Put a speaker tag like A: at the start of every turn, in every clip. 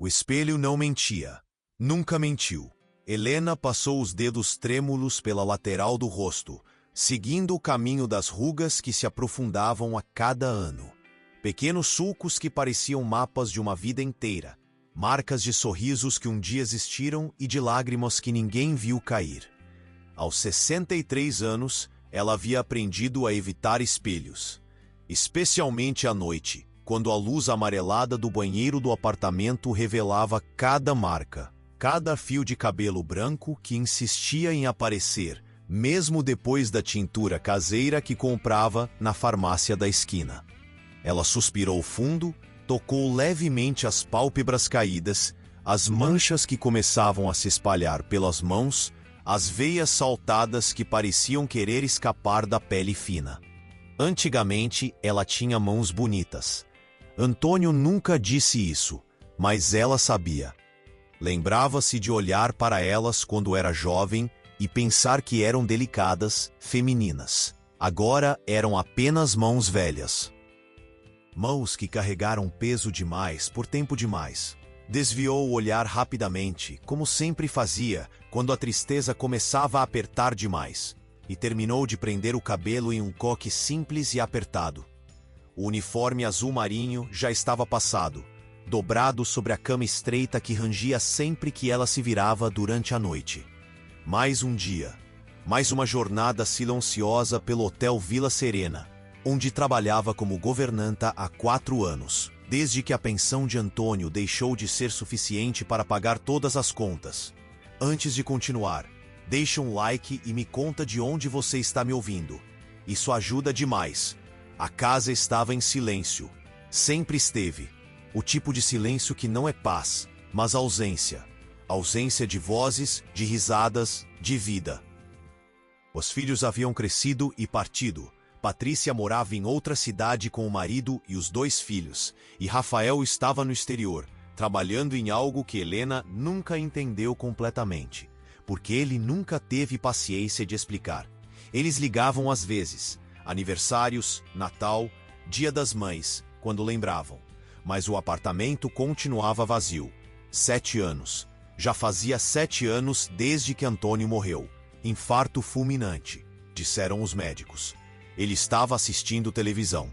A: O espelho não mentia. Nunca mentiu. Helena passou os dedos trêmulos pela lateral do rosto, seguindo o caminho das rugas que se aprofundavam a cada ano. Pequenos sulcos que pareciam mapas de uma vida inteira, marcas de sorrisos que um dia existiram e de lágrimas que ninguém viu cair. Aos 63 anos, ela havia aprendido a evitar espelhos, especialmente à noite, quando a luz amarelada do banheiro do apartamento revelava cada marca, cada fio de cabelo branco que insistia em aparecer, mesmo depois da tintura caseira que comprava na farmácia da esquina. Ela suspirou fundo, tocou levemente as pálpebras caídas, as manchas que começavam a se espalhar pelas mãos, as veias saltadas que pareciam querer escapar da pele fina. Antigamente, ela tinha mãos bonitas. Antônio nunca disse isso, mas ela sabia. Lembrava-se de olhar para elas quando era jovem e pensar que eram delicadas, femininas. Agora eram apenas mãos velhas. Mãos que carregaram peso demais por tempo demais. Desviou o olhar rapidamente, como sempre fazia, quando a tristeza começava a apertar demais, e terminou de prender o cabelo em um coque simples e apertado. O uniforme azul marinho já estava passado, dobrado sobre a cama estreita que rangia sempre que ela se virava durante a noite. Mais um dia, mais uma jornada silenciosa pelo Hotel Vila Serena, onde trabalhava como governanta há 4 anos, desde que a pensão de Antônio deixou de ser suficiente para pagar todas as contas. Antes de continuar, deixa um like e me conta de onde você está me ouvindo. Isso ajuda demais. A casa estava em silêncio. Sempre esteve. O tipo de silêncio que não é paz, mas ausência. Ausência de vozes, de risadas, de vida. Os filhos haviam crescido e partido. Patrícia morava em outra cidade com o marido e os 2 filhos, e Rafael estava no exterior, trabalhando em algo que Helena nunca entendeu completamente, porque ele nunca teve paciência de explicar. Eles ligavam às vezes, aniversários, Natal, Dia das Mães, quando lembravam, mas o apartamento continuava vazio. 7 anos. Já fazia 7 anos desde que Antônio morreu. Infarto fulminante, disseram os médicos. Ele estava assistindo televisão,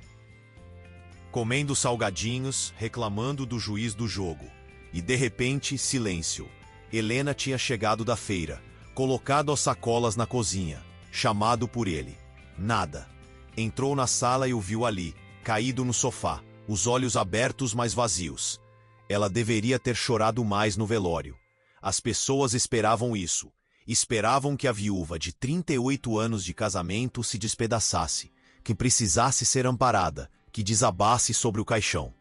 A: comendo salgadinhos, reclamando do juiz do jogo. E de repente, silêncio. Helena tinha chegado da feira, colocado as sacolas na cozinha, chamado por ele. Nada. Entrou na sala e o viu ali, caído no sofá, os olhos abertos mas vazios. Ela deveria ter chorado mais no velório. As pessoas esperavam isso. Esperavam que a viúva de 38 anos de casamento se despedaçasse, que precisasse ser amparada, que desabasse sobre o caixão.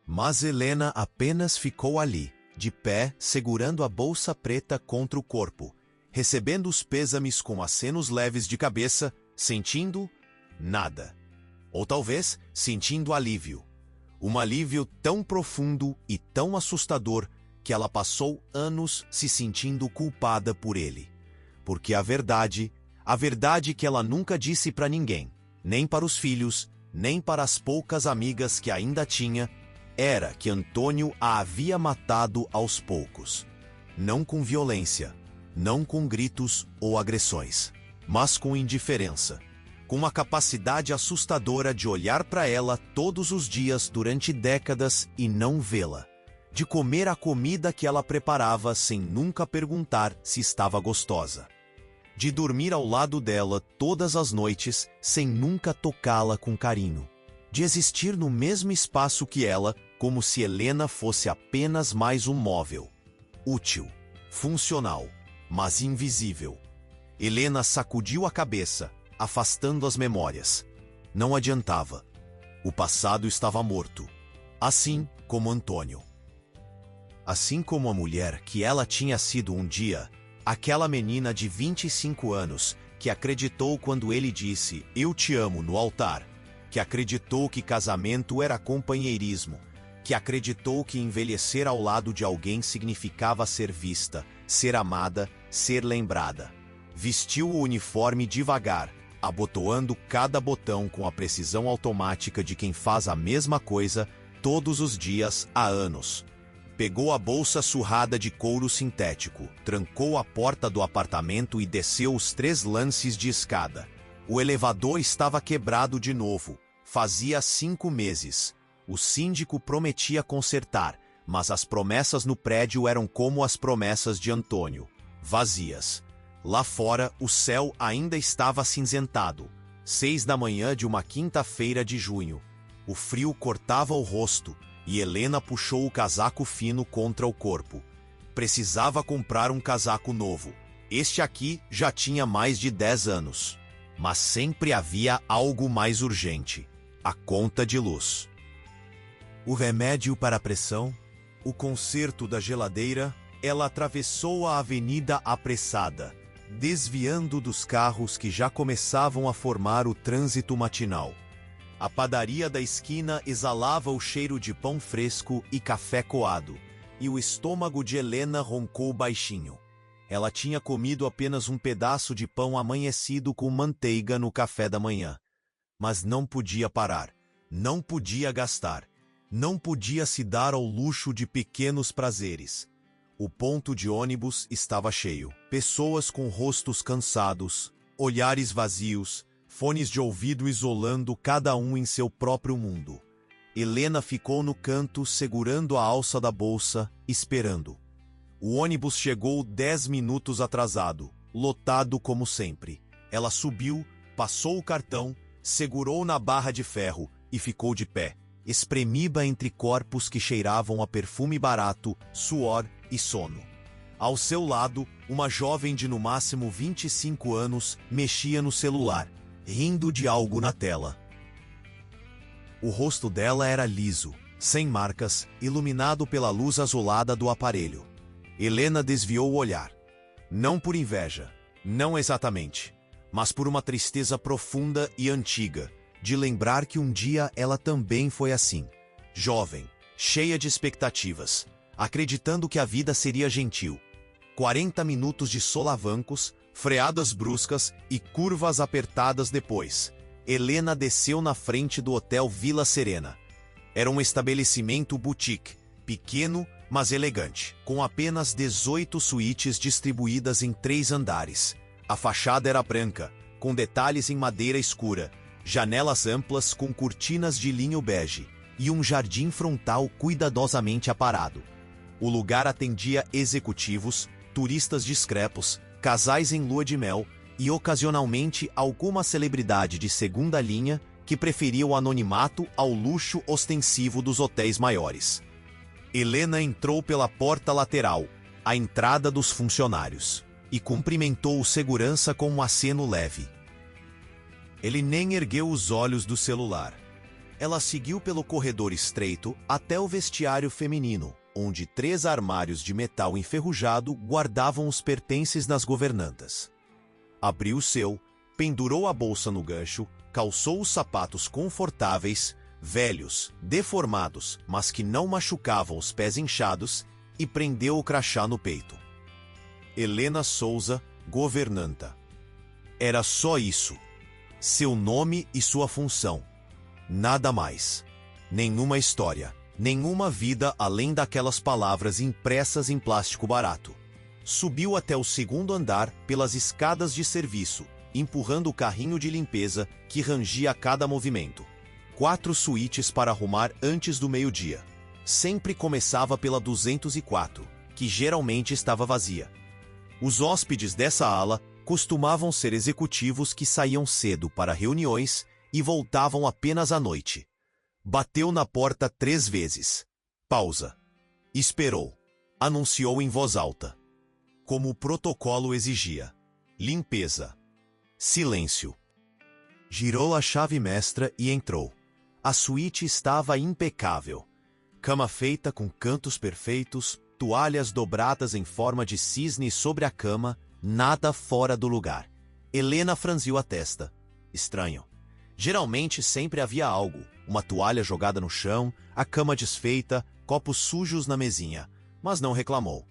A: Mas Helena apenas ficou ali, de pé, segurando a bolsa preta contra o corpo, recebendo os pêsames com acenos leves de cabeça, sentindo nada. Ou talvez sentindo alívio. Um alívio tão profundo e tão assustador que ela passou anos se sentindo culpada por ele. Porque a verdade que ela nunca disse para ninguém, nem para os filhos, nem para as poucas amigas que ainda tinha, era que Antônio a havia matado aos poucos. Não com violência, não com gritos ou agressões, mas com indiferença. Com uma capacidade assustadora de olhar para ela todos os dias durante décadas e não vê-la. De comer a comida que ela preparava sem nunca perguntar se estava gostosa. De dormir ao lado dela todas as noites sem nunca tocá-la com carinho. De existir no mesmo espaço que ela, como se Helena fosse apenas mais um móvel. Útil, funcional, mas invisível. Helena sacudiu a cabeça, afastando as memórias. Não adiantava. O passado estava morto. Assim como Antônio. Assim como a mulher que ela tinha sido um dia, aquela menina de 25 anos que acreditou quando ele disse "Eu te amo" no altar, que acreditou que casamento era companheirismo, que acreditou que envelhecer ao lado de alguém significava ser vista, ser amada, ser lembrada. Vestiu o uniforme devagar, abotoando cada botão com a precisão automática de quem faz a mesma coisa todos os dias há anos. Pegou a bolsa surrada de couro sintético, trancou a porta do apartamento e desceu os 3 lances de escada. O elevador estava quebrado de novo. Fazia 5 meses. O síndico prometia consertar, mas as promessas no prédio eram como as promessas de Antônio, vazias. Lá fora, o céu ainda estava acinzentado. 6 da manhã de uma quinta-feira de junho. O frio cortava o rosto e Helena puxou o casaco fino contra o corpo. Precisava comprar um casaco novo. Este aqui já tinha mais de 10 anos. Mas sempre havia algo mais urgente: a conta de luz. O remédio para a pressão, o conserto da geladeira. Ela atravessou a avenida apressada, desviando dos carros que já começavam a formar o trânsito matinal. A padaria da esquina exalava o cheiro de pão fresco e café coado, e o estômago de Helena roncou baixinho. Ela tinha comido apenas um pedaço de pão amanhecido com manteiga no café da manhã. Mas não podia parar, não podia gastar, não podia se dar ao luxo de pequenos prazeres. O ponto de ônibus estava cheio. Pessoas com rostos cansados, olhares vazios, fones de ouvido isolando cada um em seu próprio mundo. Helena ficou no canto segurando a alça da bolsa, esperando. O ônibus chegou 10 minutos atrasado, lotado como sempre. Ela subiu, passou o cartão, segurou na barra de ferro e ficou de pé, espremida entre corpos que cheiravam a perfume barato, suor e sono. Ao seu lado, uma jovem de no máximo 25 anos mexia no celular, rindo de algo na tela. O rosto dela era liso, sem marcas, iluminado pela luz azulada do aparelho. Helena desviou o olhar. Não por inveja, não exatamente, mas por uma tristeza profunda e antiga, de lembrar que um dia ela também foi assim, jovem, cheia de expectativas, acreditando que a vida seria gentil. 40 minutos de solavancos, freadas bruscas e curvas apertadas depois. Helena desceu na frente do Hotel Vila Serena. Era um estabelecimento boutique, pequeno, mas elegante, com apenas 18 suítes distribuídas em 3 andares. A fachada era branca, com detalhes em madeira escura, janelas amplas com cortinas de linho bege e um jardim frontal cuidadosamente aparado. O lugar atendia executivos, turistas discretos, casais em lua de mel e ocasionalmente alguma celebridade de segunda linha que preferia o anonimato ao luxo ostensivo dos hotéis maiores. Helena entrou pela porta lateral, à entrada dos funcionários, e cumprimentou o segurança com um aceno leve. Ele nem ergueu os olhos do celular. Ela seguiu pelo corredor estreito até o vestiário feminino, onde 3 armários de metal enferrujado guardavam os pertences das governantas. Abriu o seu, pendurou a bolsa no gancho, calçou os sapatos confortáveis, velhos, deformados, mas que não machucavam os pés inchados, e prendeu o crachá no peito. Helena Souza, governanta. Era só isso. Seu nome e sua função. Nada mais. Nenhuma história. Nenhuma vida além daquelas palavras impressas em plástico barato. Subiu até o 2º andar pelas escadas de serviço, empurrando o carrinho de limpeza que rangia a cada movimento. 4 suítes para arrumar antes do meio-dia. Sempre começava pela 204, que geralmente estava vazia. Os hóspedes dessa ala costumavam ser executivos que saíam cedo para reuniões e voltavam apenas à noite. Bateu na porta 3 vezes. Pausa. Esperou. Anunciou em voz alta. Como o protocolo exigia. Limpeza. Silêncio. Girou a chave mestra e entrou. A suíte estava impecável. Cama feita com cantos perfeitos, toalhas dobradas em forma de cisne sobre a cama, nada fora do lugar. Helena franziu a testa. Estranho. Geralmente sempre havia algo, uma toalha jogada no chão, a cama desfeita, copos sujos na mesinha, mas não reclamou.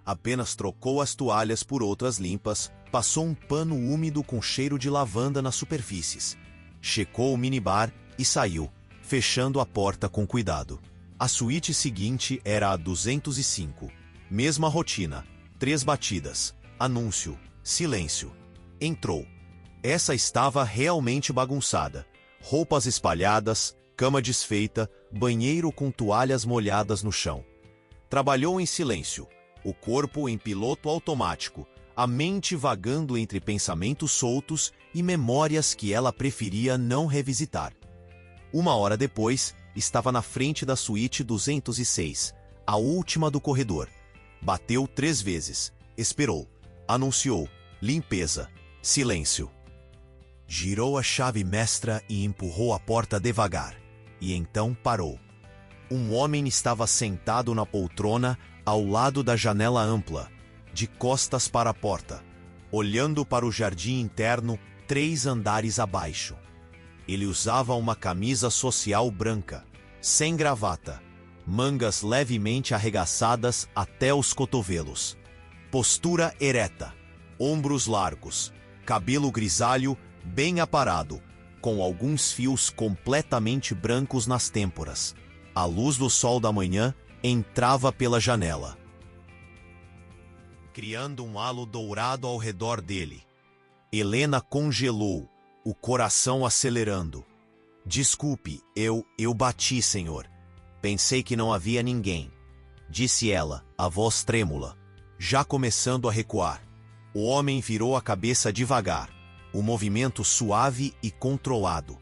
A: Apenas trocou as toalhas por outras limpas, passou um pano úmido com cheiro de lavanda nas superfícies. Checou o minibar e saiu, fechando a porta com cuidado. A suíte seguinte era a 205. Mesma rotina. 3 batidas. Anúncio. Silêncio. Entrou. Essa estava realmente bagunçada. Roupas espalhadas, cama desfeita, banheiro com toalhas molhadas no chão. Trabalhou em silêncio, o corpo em piloto automático, a mente vagando entre pensamentos soltos e memórias que ela preferia não revisitar. 1 hora depois, estava na frente da suíte 206, a última do corredor. Bateu 3 vezes, esperou, anunciou, limpeza, silêncio. Girou a chave mestra e empurrou a porta devagar, e então parou. Um homem estava sentado na poltrona ao lado da janela ampla, de costas para a porta, olhando para o jardim interno 3 andares abaixo. Ele usava uma camisa social branca, sem gravata, mangas levemente arregaçadas até os cotovelos. Postura ereta, ombros largos, cabelo grisalho bem aparado, com alguns fios completamente brancos nas têmporas. A luz do sol da manhã entrava pela janela, criando um halo dourado ao redor dele. Helena congelou, o coração acelerando. Desculpe, eu bati, senhor. Pensei que não havia ninguém, disse ela, a voz trêmula, já começando a recuar. O homem virou a cabeça devagar, o movimento suave e controlado.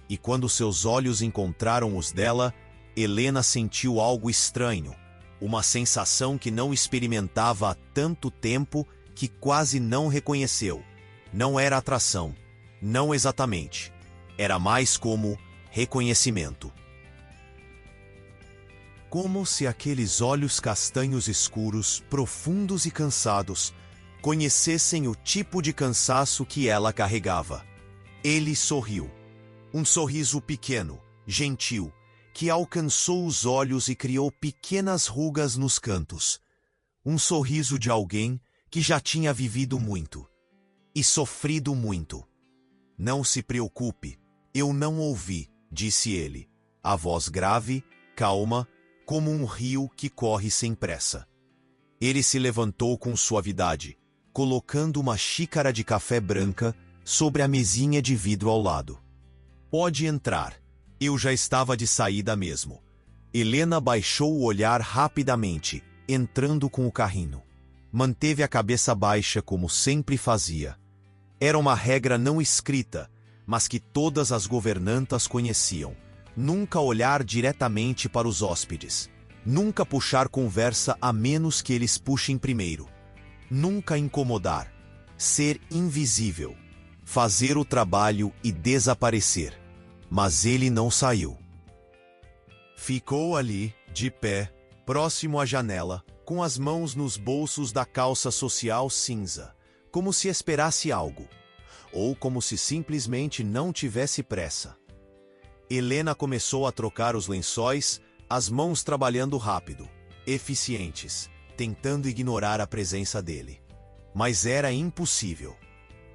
A: E quando seus olhos encontraram os dela, Helena sentiu algo estranho, uma sensação que não experimentava há tanto tempo que quase não reconheceu. Não era atração, não exatamente. Era mais como reconhecimento. Como se aqueles olhos castanhos escuros, profundos e cansados, conhecessem o tipo de cansaço que ela carregava. Ele sorriu. Um sorriso pequeno, gentil, que alcançou os olhos e criou pequenas rugas nos cantos. Um sorriso de alguém que já tinha vivido muito e sofrido muito. Não se preocupe, eu não ouvi, disse ele, a voz grave, calma, como um rio que corre sem pressa. Ele se levantou com suavidade, colocando uma xícara de café branca sobre a mesinha de vidro ao lado. Pode entrar. Eu já estava de saída mesmo. Helena baixou o olhar rapidamente, entrando com o carrinho. Manteve a cabeça baixa como sempre fazia. Era uma regra não escrita, mas que todas as governantas conheciam. Nunca olhar diretamente para os hóspedes. Nunca puxar conversa a menos que eles puxem primeiro. Nunca incomodar. Ser invisível. Fazer o trabalho e desaparecer. Mas ele não saiu. Ficou ali, de pé, próximo à janela, com as mãos nos bolsos da calça social cinza, como se esperasse algo, ou como se simplesmente não tivesse pressa. Helena começou a trocar os lençóis, as mãos trabalhando rápido, eficientes, tentando ignorar a presença dele. Mas era impossível.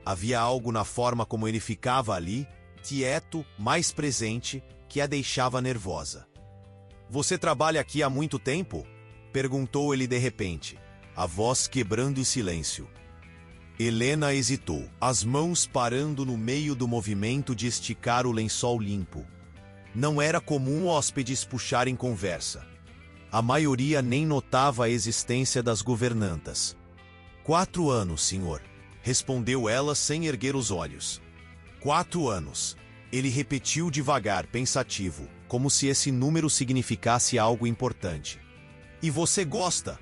A: Havia algo na forma como ele ficava ali, quieto, mais presente, que a deixava nervosa. Você trabalha aqui há muito tempo? Perguntou ele de repente, a voz quebrando o silêncio. Helena hesitou, as mãos parando no meio do movimento de esticar o lençol limpo. Não era comum hóspedes puxarem conversa. A maioria nem notava a existência das governantas. 4 anos, senhor, respondeu ela sem erguer os olhos. 4 anos. Ele repetiu devagar, pensativo, como se esse número significasse algo importante. E você gosta?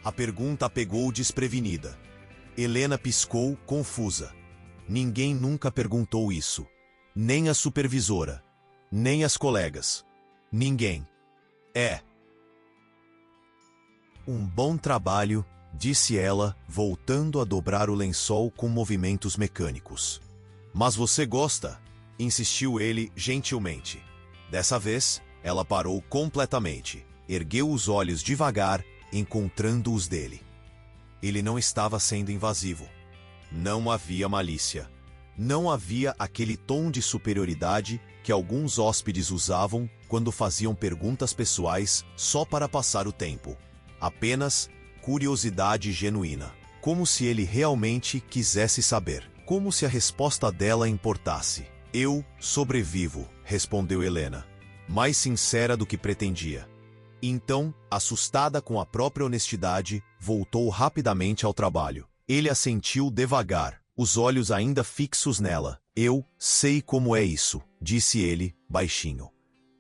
A: A pergunta a pegou desprevenida. Helena piscou, confusa. Ninguém nunca perguntou isso. Nem a supervisora. Nem as colegas. Ninguém. É. Um bom trabalho, disse ela, voltando a dobrar o lençol com movimentos mecânicos. Mas você gosta? Insistiu ele gentilmente. Dessa vez, ela parou completamente, ergueu os olhos devagar, encontrando os dele. Ele não estava sendo invasivo. Não havia malícia. Não havia aquele tom de superioridade que alguns hóspedes usavam quando faziam perguntas pessoais só para passar o tempo. Apenas curiosidade genuína. Como se ele realmente quisesse saber. Como se a resposta dela importasse. Eu sobrevivo, respondeu Helena, mais sincera do que pretendia. Então, assustada com a própria honestidade, voltou rapidamente ao trabalho. Ele assentiu devagar, os olhos ainda fixos nela. Eu sei como é isso, disse ele, baixinho.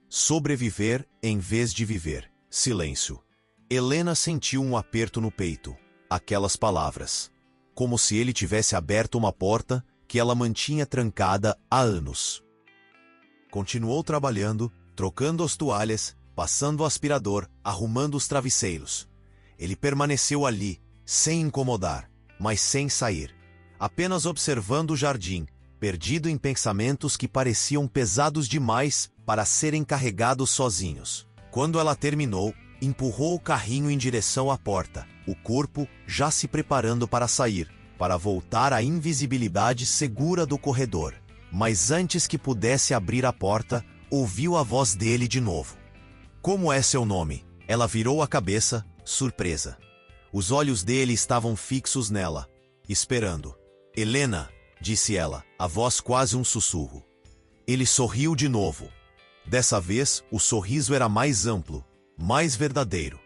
A: Sobreviver em vez de viver. Silêncio. Helena sentiu um aperto no peito. Aquelas palavras. Como se ele tivesse aberto uma porta que ela mantinha trancada há anos. Continuou trabalhando, trocando as toalhas, passando o aspirador, arrumando os travesseiros. Ele permaneceu ali, sem incomodar, mas sem sair. Apenas observando o jardim, perdido em pensamentos que pareciam pesados demais para serem carregados sozinhos. Quando ela terminou, empurrou o carrinho em direção à porta, o corpo já se preparando para sair, para voltar à invisibilidade segura do corredor. Mas antes que pudesse abrir a porta, ouviu a voz dele de novo. Como é seu nome? Ela virou a cabeça, surpresa. Os olhos dele estavam fixos nela, esperando. Helena, disse ela, a voz quase um sussurro. Ele sorriu de novo. Dessa vez, o sorriso era mais amplo, mais verdadeiro.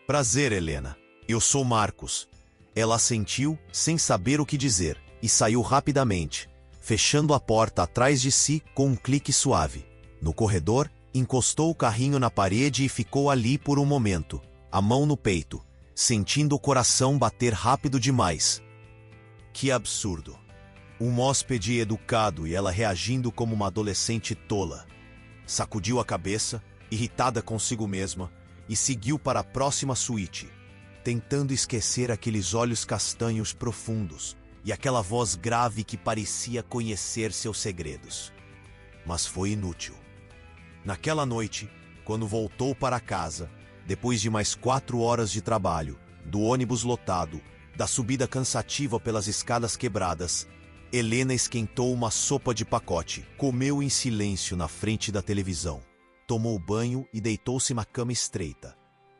A: Prazer, Helena. Eu sou Marcos. Ela assentiu, sem saber o que dizer, e saiu rapidamente, fechando a porta atrás de si com um clique suave. No corredor, encostou o carrinho na parede e ficou ali por um momento, a mão no peito, sentindo o coração bater rápido demais. Que absurdo. Um hóspede educado e ela reagindo como uma adolescente tola. Sacudiu a cabeça, irritada consigo mesma, e seguiu para a próxima suíte, tentando esquecer aqueles olhos castanhos profundos e aquela voz grave que parecia conhecer seus segredos. Mas foi inútil. Naquela noite, quando voltou para casa, depois de mais 4 horas de trabalho, do ônibus lotado, da subida cansativa pelas escadas quebradas, Helena esquentou uma sopa de pacote, comeu em silêncio na frente da televisão, tomou banho e deitou-se na cama estreita.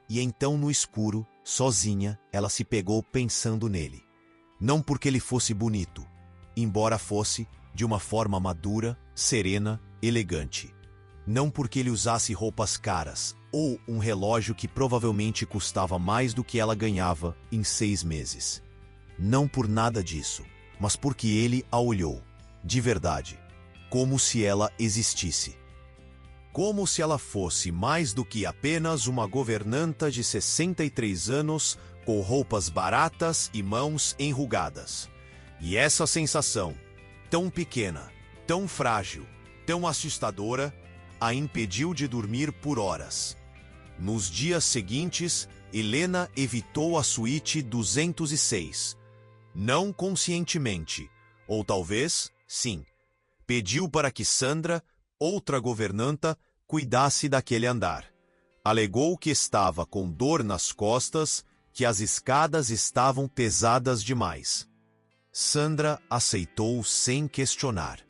A: E então, no escuro, sozinha, ela se pegou pensando nele. Não porque ele fosse bonito, embora fosse, de uma forma madura, serena, elegante. Não porque ele usasse roupas caras, ou um relógio que provavelmente custava mais do que ela ganhava em 6 meses. Não por nada disso, mas porque ele a olhou, de verdade, como se ela existisse. Como se ela fosse mais do que apenas uma governanta de 63 anos com roupas baratas e mãos enrugadas. E essa sensação, tão pequena, tão frágil, tão assustadora, a impediu de dormir por horas. Nos dias seguintes, Helena evitou a suíte 206. Não conscientemente, ou talvez, sim. Pediu para que Sandra, outra governanta, cuidasse daquele andar. Alegou que estava com dor nas costas, que as escadas estavam pesadas demais. Sandra aceitou sem questionar.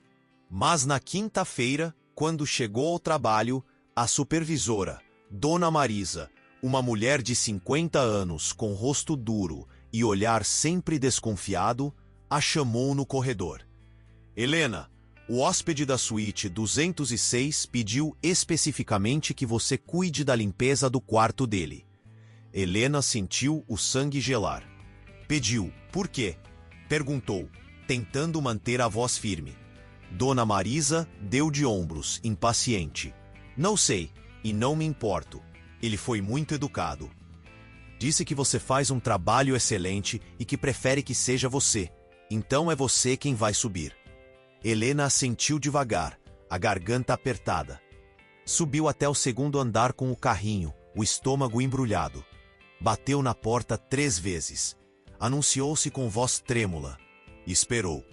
A: Mas na quinta-feira, quando chegou ao trabalho, a supervisora, Dona Marisa, uma mulher de 50 anos com rosto duro e olhar sempre desconfiado, a chamou no corredor. Helena, o hóspede da suíte 206 pediu especificamente que você cuide da limpeza do quarto dele. Helena sentiu o sangue gelar. Pediu, por quê? Perguntou, tentando manter a voz firme. Dona Marisa deu de ombros, impaciente. Não sei, e não me importo. Ele foi muito educado. Disse que você faz um trabalho excelente e que prefere que seja você. Então é você quem vai subir. Helena assentiu devagar, a garganta apertada. Subiu até o segundo andar com o carrinho, o estômago embrulhado. Bateu na porta 3 vezes. Anunciou-se com voz trêmula. Esperou.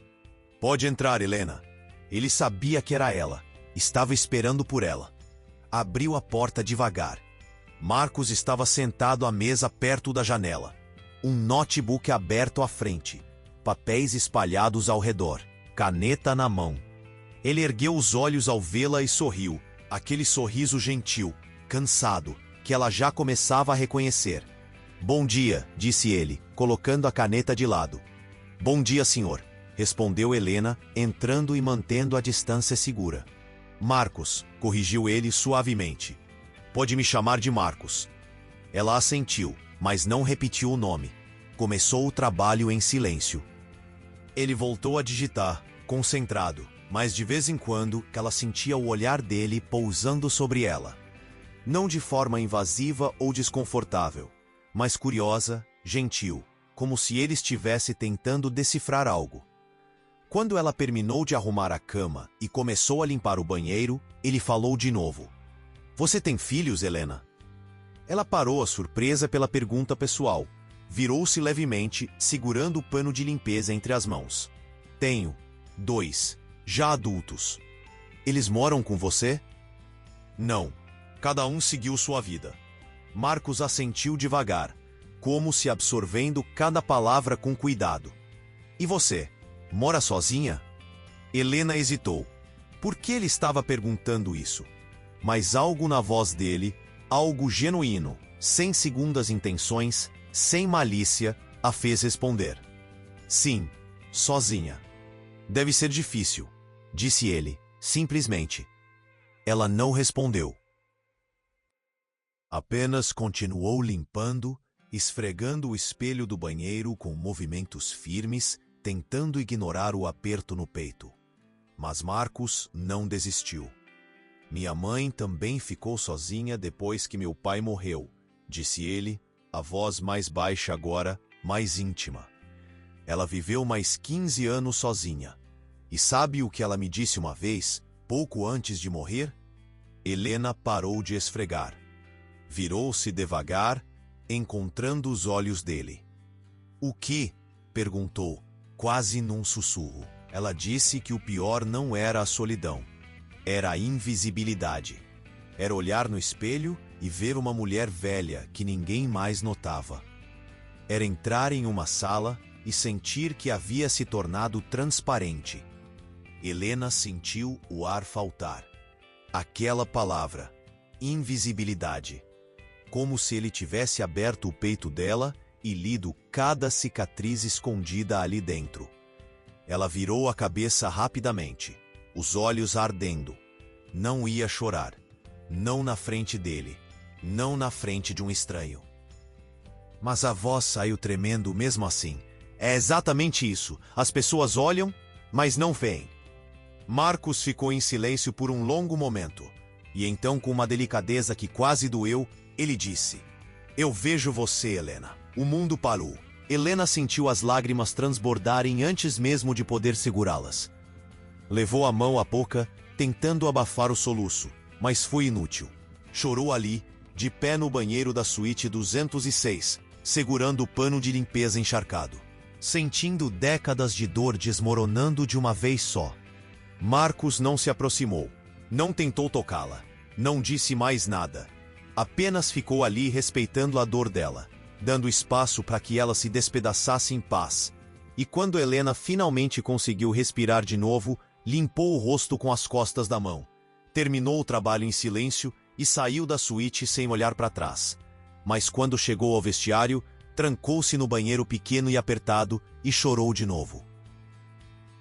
A: Pode entrar, Helena. Ele sabia que era ela. Estava esperando por ela. Abriu a porta devagar. Marcos estava sentado à mesa perto da janela. Um notebook aberto à frente. Papéis espalhados ao redor. caneta na mão. Ele ergueu os olhos ao vê-la e sorriu, aquele sorriso gentil, cansado, que ela já começava a reconhecer. Bom dia, disse ele, colocando a caneta de lado. Bom dia, senhor, respondeu Helena, entrando e mantendo a distância segura. Marcos, corrigiu ele suavemente. Pode me chamar de Marcos. Ela assentiu, mas não repetiu o nome. Começou o trabalho em silêncio. Ele voltou a digitar, concentrado, mas de vez em quando ela sentia o olhar dele pousando sobre ela. Não de forma invasiva ou desconfortável, mas curiosa, gentil, como se ele estivesse tentando decifrar algo. Quando ela terminou de arrumar a cama e começou a limpar o banheiro, ele falou de novo. Você tem filhos, Helena? Ela parou surpresa pela pergunta pessoal. Virou-se levemente, segurando o pano de limpeza entre as mãos. Tenho 2, já adultos. Eles moram com você? Não. Cada um seguiu sua vida. Marcos assentiu devagar, como se absorvendo cada palavra com cuidado. E você? Mora sozinha? Helena hesitou. Por que ele estava perguntando isso? Mas algo na voz dele, algo genuíno, sem segundas intenções, sem malícia, a fez responder. Sim, sozinha. Deve ser difícil, disse ele, simplesmente. Ela não respondeu. Apenas continuou limpando, esfregando o espelho do banheiro com movimentos firmes, tentando ignorar o aperto no peito. Mas Marcos não desistiu. Minha mãe também ficou sozinha depois que meu pai morreu, disse ele, a voz mais baixa agora, mais íntima. Ela viveu mais 15 anos sozinha. E sabe o que ela me disse uma vez, pouco antes de morrer? Helena parou de esfregar. Virou-se devagar, encontrando os olhos dele. O que? Perguntou, quase num sussurro. Ela disse que o pior não era a solidão. Era a invisibilidade. Era olhar no espelho e ver uma mulher velha que ninguém mais notava. Era entrar em uma sala e sentir que havia se tornado transparente. Helena sentiu o ar faltar. Aquela palavra, invisibilidade. Como se ele tivesse aberto o peito dela e lido cada cicatriz escondida ali dentro. Ela virou a cabeça rapidamente, os olhos ardendo. Não ia chorar. Não na frente dele. Não na frente de um estranho. Mas a voz saiu tremendo mesmo assim. É exatamente isso. As pessoas olham, mas não veem. Marcos ficou em silêncio por um longo momento. E então, com uma delicadeza que quase doeu, ele disse: Eu vejo você, Helena. O mundo parou. Helena sentiu as lágrimas transbordarem antes mesmo de poder segurá-las. Levou a mão à boca, tentando abafar o soluço, mas foi inútil. Chorou ali, de pé no banheiro da suíte 206, segurando o pano de limpeza encharcado, sentindo décadas de dor desmoronando de uma vez só. Marcos não se aproximou, não tentou tocá-la, não disse mais nada. Apenas ficou ali respeitando a dor dela, dando espaço para que ela se despedaçasse em paz. E quando Helena finalmente conseguiu respirar de novo, limpou o rosto com as costas da mão. Terminou o trabalho em silêncio e saiu da suíte sem olhar para trás. Mas quando chegou ao vestiário, trancou-se no banheiro pequeno e apertado e chorou de novo.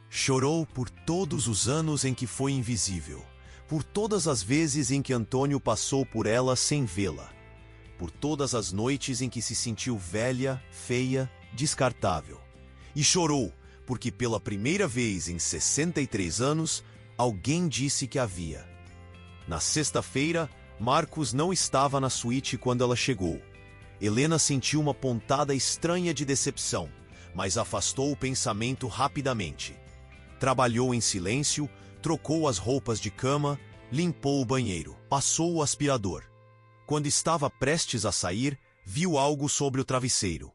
A: Chorou por todos os anos em que foi invisível, por todas as vezes em que Antônio passou por ela sem vê-la, por todas as noites em que se sentiu velha, feia, descartável. E chorou porque pela primeira vez em 63 anos, alguém disse que havia. Na sexta-feira, Marcos não estava na suíte quando ela chegou. Helena sentiu uma pontada estranha de decepção, mas afastou o pensamento rapidamente. Trabalhou em silêncio, trocou as roupas de cama, limpou o banheiro, passou o aspirador. Quando estava prestes a sair, viu algo sobre o travesseiro.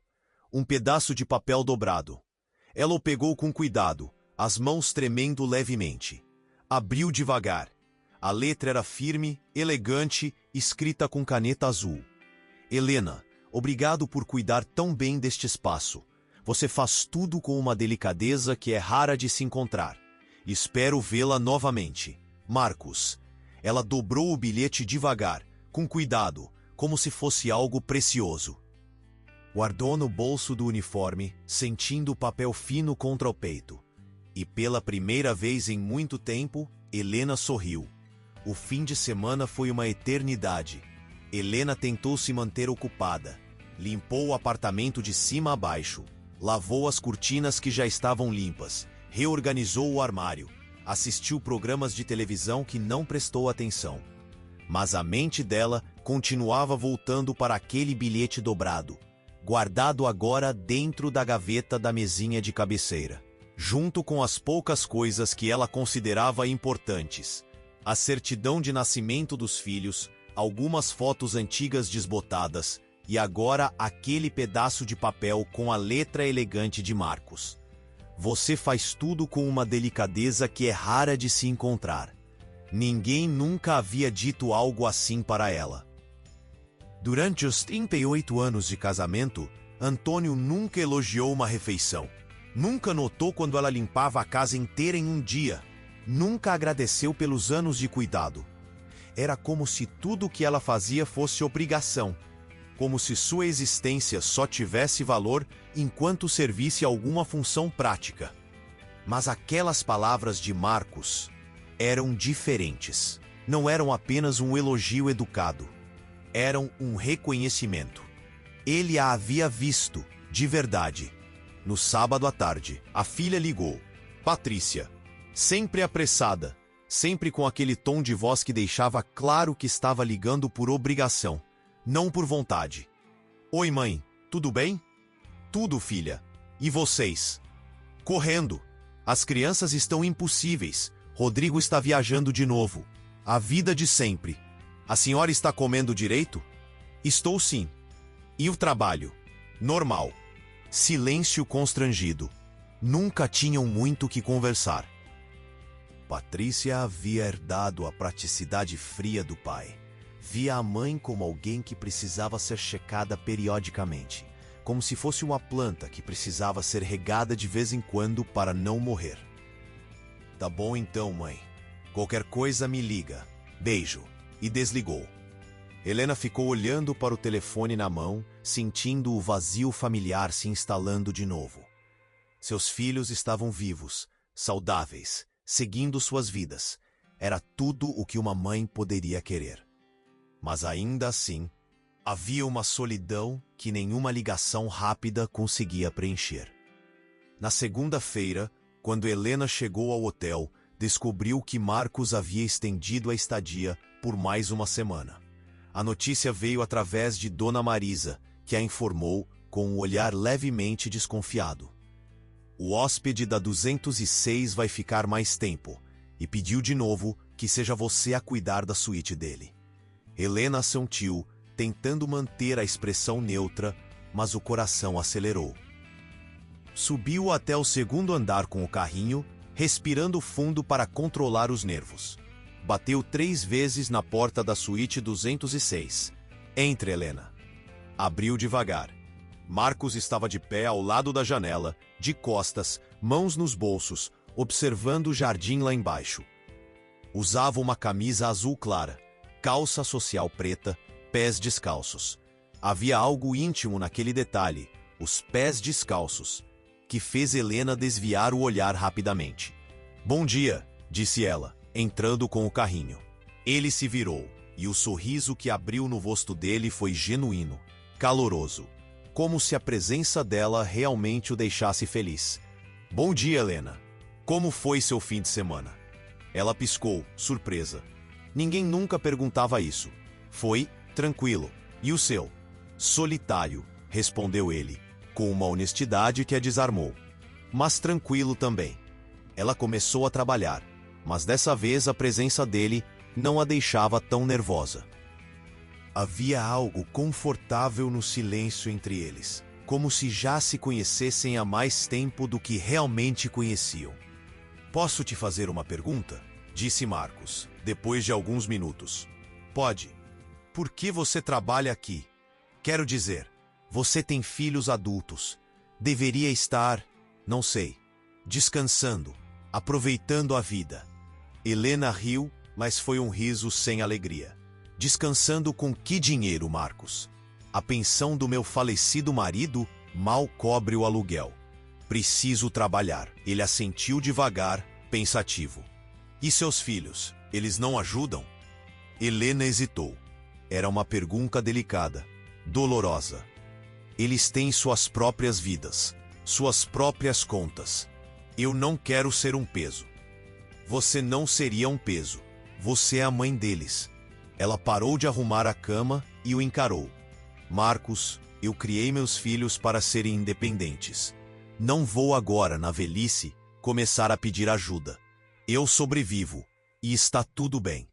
A: Um pedaço de papel dobrado. Ela o pegou com cuidado, as mãos tremendo levemente. Abriu devagar. A letra era firme, elegante, escrita com caneta azul. Helena, obrigado por cuidar tão bem deste espaço. Você faz tudo com uma delicadeza que é rara de se encontrar. Espero vê-la novamente. Marcos. Ela dobrou o bilhete devagar, com cuidado, como se fosse algo precioso. Guardou no bolso do uniforme, sentindo o papel fino contra o peito. E pela primeira vez em muito tempo, Helena sorriu. O fim de semana foi uma eternidade. Helena tentou se manter ocupada. Limpou o apartamento de cima a baixo. Lavou as cortinas que já estavam limpas. Reorganizou o armário. Assistiu programas de televisão que não prestou atenção. Mas a mente dela continuava voltando para aquele bilhete dobrado, guardado agora dentro da gaveta da mesinha de cabeceira, junto com as poucas coisas que ela considerava importantes: a certidão de nascimento dos filhos, algumas fotos antigas desbotadas e agora aquele pedaço de papel com a letra elegante de Marcos. Você faz tudo com uma delicadeza que é rara de se encontrar. Ninguém nunca havia dito algo assim para ela. Durante os 38 anos de casamento, Antônio nunca elogiou uma refeição. Nunca notou quando ela limpava a casa inteira em um dia. Nunca agradeceu pelos anos de cuidado. Era como se tudo o que ela fazia fosse obrigação. Como se sua existência só tivesse valor enquanto servisse a alguma função prática. Mas aquelas palavras de Marcos eram diferentes. Não eram apenas um elogio educado. Eram um reconhecimento. Ele a havia visto, de verdade. No sábado à tarde, a filha ligou. Patrícia. Sempre apressada. Sempre com aquele tom de voz que deixava claro que estava ligando por obrigação. Não por vontade. Oi, mãe, tudo bem? Tudo, filha. E vocês? Correndo. As crianças estão impossíveis. Rodrigo está viajando de novo. A vida de sempre. A senhora está comendo direito? Estou sim. E o trabalho? Normal. Silêncio constrangido. Nunca tinham muito o que conversar. Patrícia havia herdado a praticidade fria do pai. Via a mãe como alguém que precisava ser checada periodicamente, como se fosse uma planta que precisava ser regada de vez em quando para não morrer. Tá bom então, mãe. Qualquer coisa me liga. Beijo. E desligou. Helena ficou olhando para o telefone na mão, sentindo o vazio familiar se instalando de novo. Seus filhos estavam vivos, saudáveis, seguindo suas vidas. Era tudo o que uma mãe poderia querer. Mas ainda assim, havia uma solidão que nenhuma ligação rápida conseguia preencher. Na segunda-feira, quando Helena chegou ao hotel, descobriu que Marcos havia estendido a estadia por mais uma semana. A notícia veio através de Dona Marisa, que a informou com um olhar levemente desconfiado. O hóspede da 206 vai ficar mais tempo, e pediu de novo que seja você a cuidar da suíte dele. Helena assentiu, tentando manter a expressão neutra, mas o coração acelerou. Subiu até o segundo andar com o carrinho, respirando fundo para controlar os nervos. Bateu 3 vezes na porta da suíte 206. Entre, Helena. Abriu devagar. Marcos estava de pé ao lado da janela, de costas, mãos nos bolsos, observando o jardim lá embaixo. Usava uma camisa azul clara, calça social preta, pés descalços. Havia algo íntimo naquele detalhe, os pés descalços, que fez Helena desviar o olhar rapidamente. Bom dia, disse ela, entrando com o carrinho. Ele se virou, e o sorriso que abriu no rosto dele foi genuíno, caloroso, como se a presença dela realmente o deixasse feliz. Bom dia, Helena. Como foi seu fim de semana? Ela piscou, surpresa. Ninguém nunca perguntava isso. Foi tranquilo. E o seu? Solitário, respondeu ele, com uma honestidade que a desarmou. Mas tranquilo também. Ela começou a trabalhar, mas dessa vez a presença dele não a deixava tão nervosa. Havia algo confortável no silêncio entre eles, como se já se conhecessem há mais tempo do que realmente conheciam. Posso te fazer uma pergunta? Disse Marcos, depois de alguns minutos. Pode. Por que você trabalha aqui? Quero dizer, você tem filhos adultos. Deveria estar, não sei, descansando. aproveitando a vida. Helena riu, mas foi um riso sem alegria. Descansando com que dinheiro, Marcos? A pensão do meu falecido marido mal cobre o aluguel. Preciso trabalhar. Ele assentiu devagar, pensativo. E seus filhos, eles não ajudam? Helena hesitou. Era uma pergunta delicada, dolorosa. Eles têm suas próprias vidas, suas próprias contas. Eu não quero ser um peso. Você não seria um peso. Você é a mãe deles. Ela parou de arrumar a cama e o encarou. Marcos, eu criei meus filhos para serem independentes. Não vou agora, na velhice, começar a pedir ajuda. Eu sobrevivo, e está tudo bem.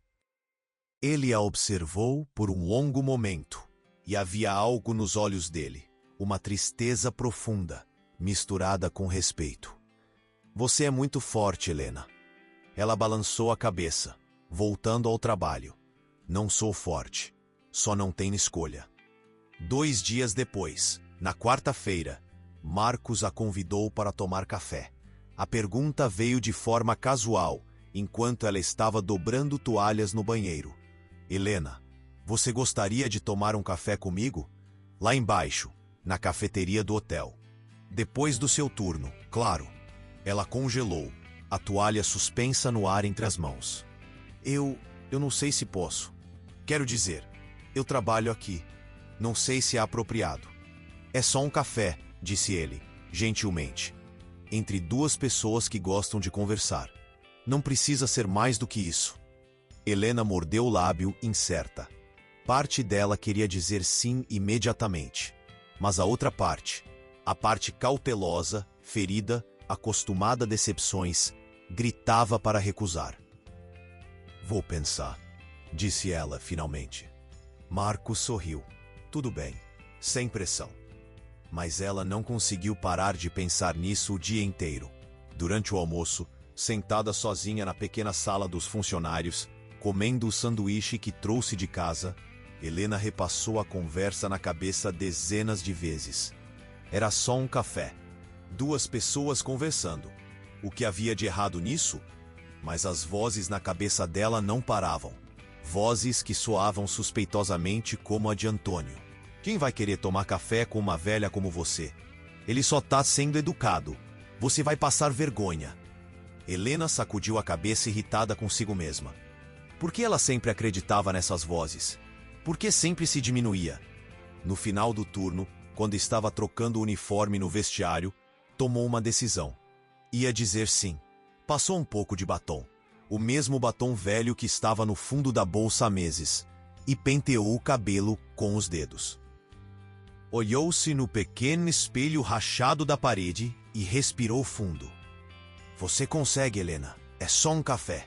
A: Ele a observou por um longo momento, e havia algo nos olhos dele, uma tristeza profunda, misturada com respeito. Você é muito forte, Helena. Ela balançou a cabeça, voltando ao trabalho. Não sou forte, só não tenho escolha. 2 dias depois, na quarta-feira, Marcos a convidou para tomar café. A pergunta veio de forma casual, enquanto ela estava dobrando toalhas no banheiro. Helena, você gostaria de tomar um café comigo? Lá embaixo, na cafeteria do hotel. Depois do seu turno, claro. Ela congelou, a toalha suspensa no ar entre as mãos. Eu não sei se posso. Quero dizer, eu trabalho aqui. Não sei se é apropriado. É só um café, disse ele, gentilmente. Entre 2 pessoas que gostam de conversar. Não precisa ser mais do que isso. Helena mordeu o lábio, incerta. Parte dela queria dizer sim imediatamente. Mas a outra parte, a parte cautelosa, ferida, acostumada a decepções, gritava para recusar. Vou pensar, disse ela finalmente. Marcos sorriu. Tudo bem, sem pressão. Mas ela não conseguiu parar de pensar nisso o dia inteiro. Durante o almoço, sentada sozinha na pequena sala dos funcionários, comendo o sanduíche que trouxe de casa, Helena repassou a conversa na cabeça dezenas de vezes. Era só um café. 2 pessoas conversando. O que havia de errado nisso? Mas as vozes na cabeça dela não paravam. Vozes que soavam suspeitosamente como a de Antônio. Quem vai querer tomar café com uma velha como você? Ele só tá sendo educado. Você vai passar vergonha. Helena sacudiu a cabeça irritada consigo mesma. Por que ela sempre acreditava nessas vozes? Por que sempre se diminuía? No final do turno, quando estava trocando o uniforme no vestiário, tomou uma decisão. Ia dizer sim. Passou um pouco de batom. O mesmo batom velho que estava no fundo da bolsa há meses, e penteou o cabelo com os dedos. Olhou-se no pequeno espelho rachado da parede e respirou fundo. Você consegue, Helena. É só um café.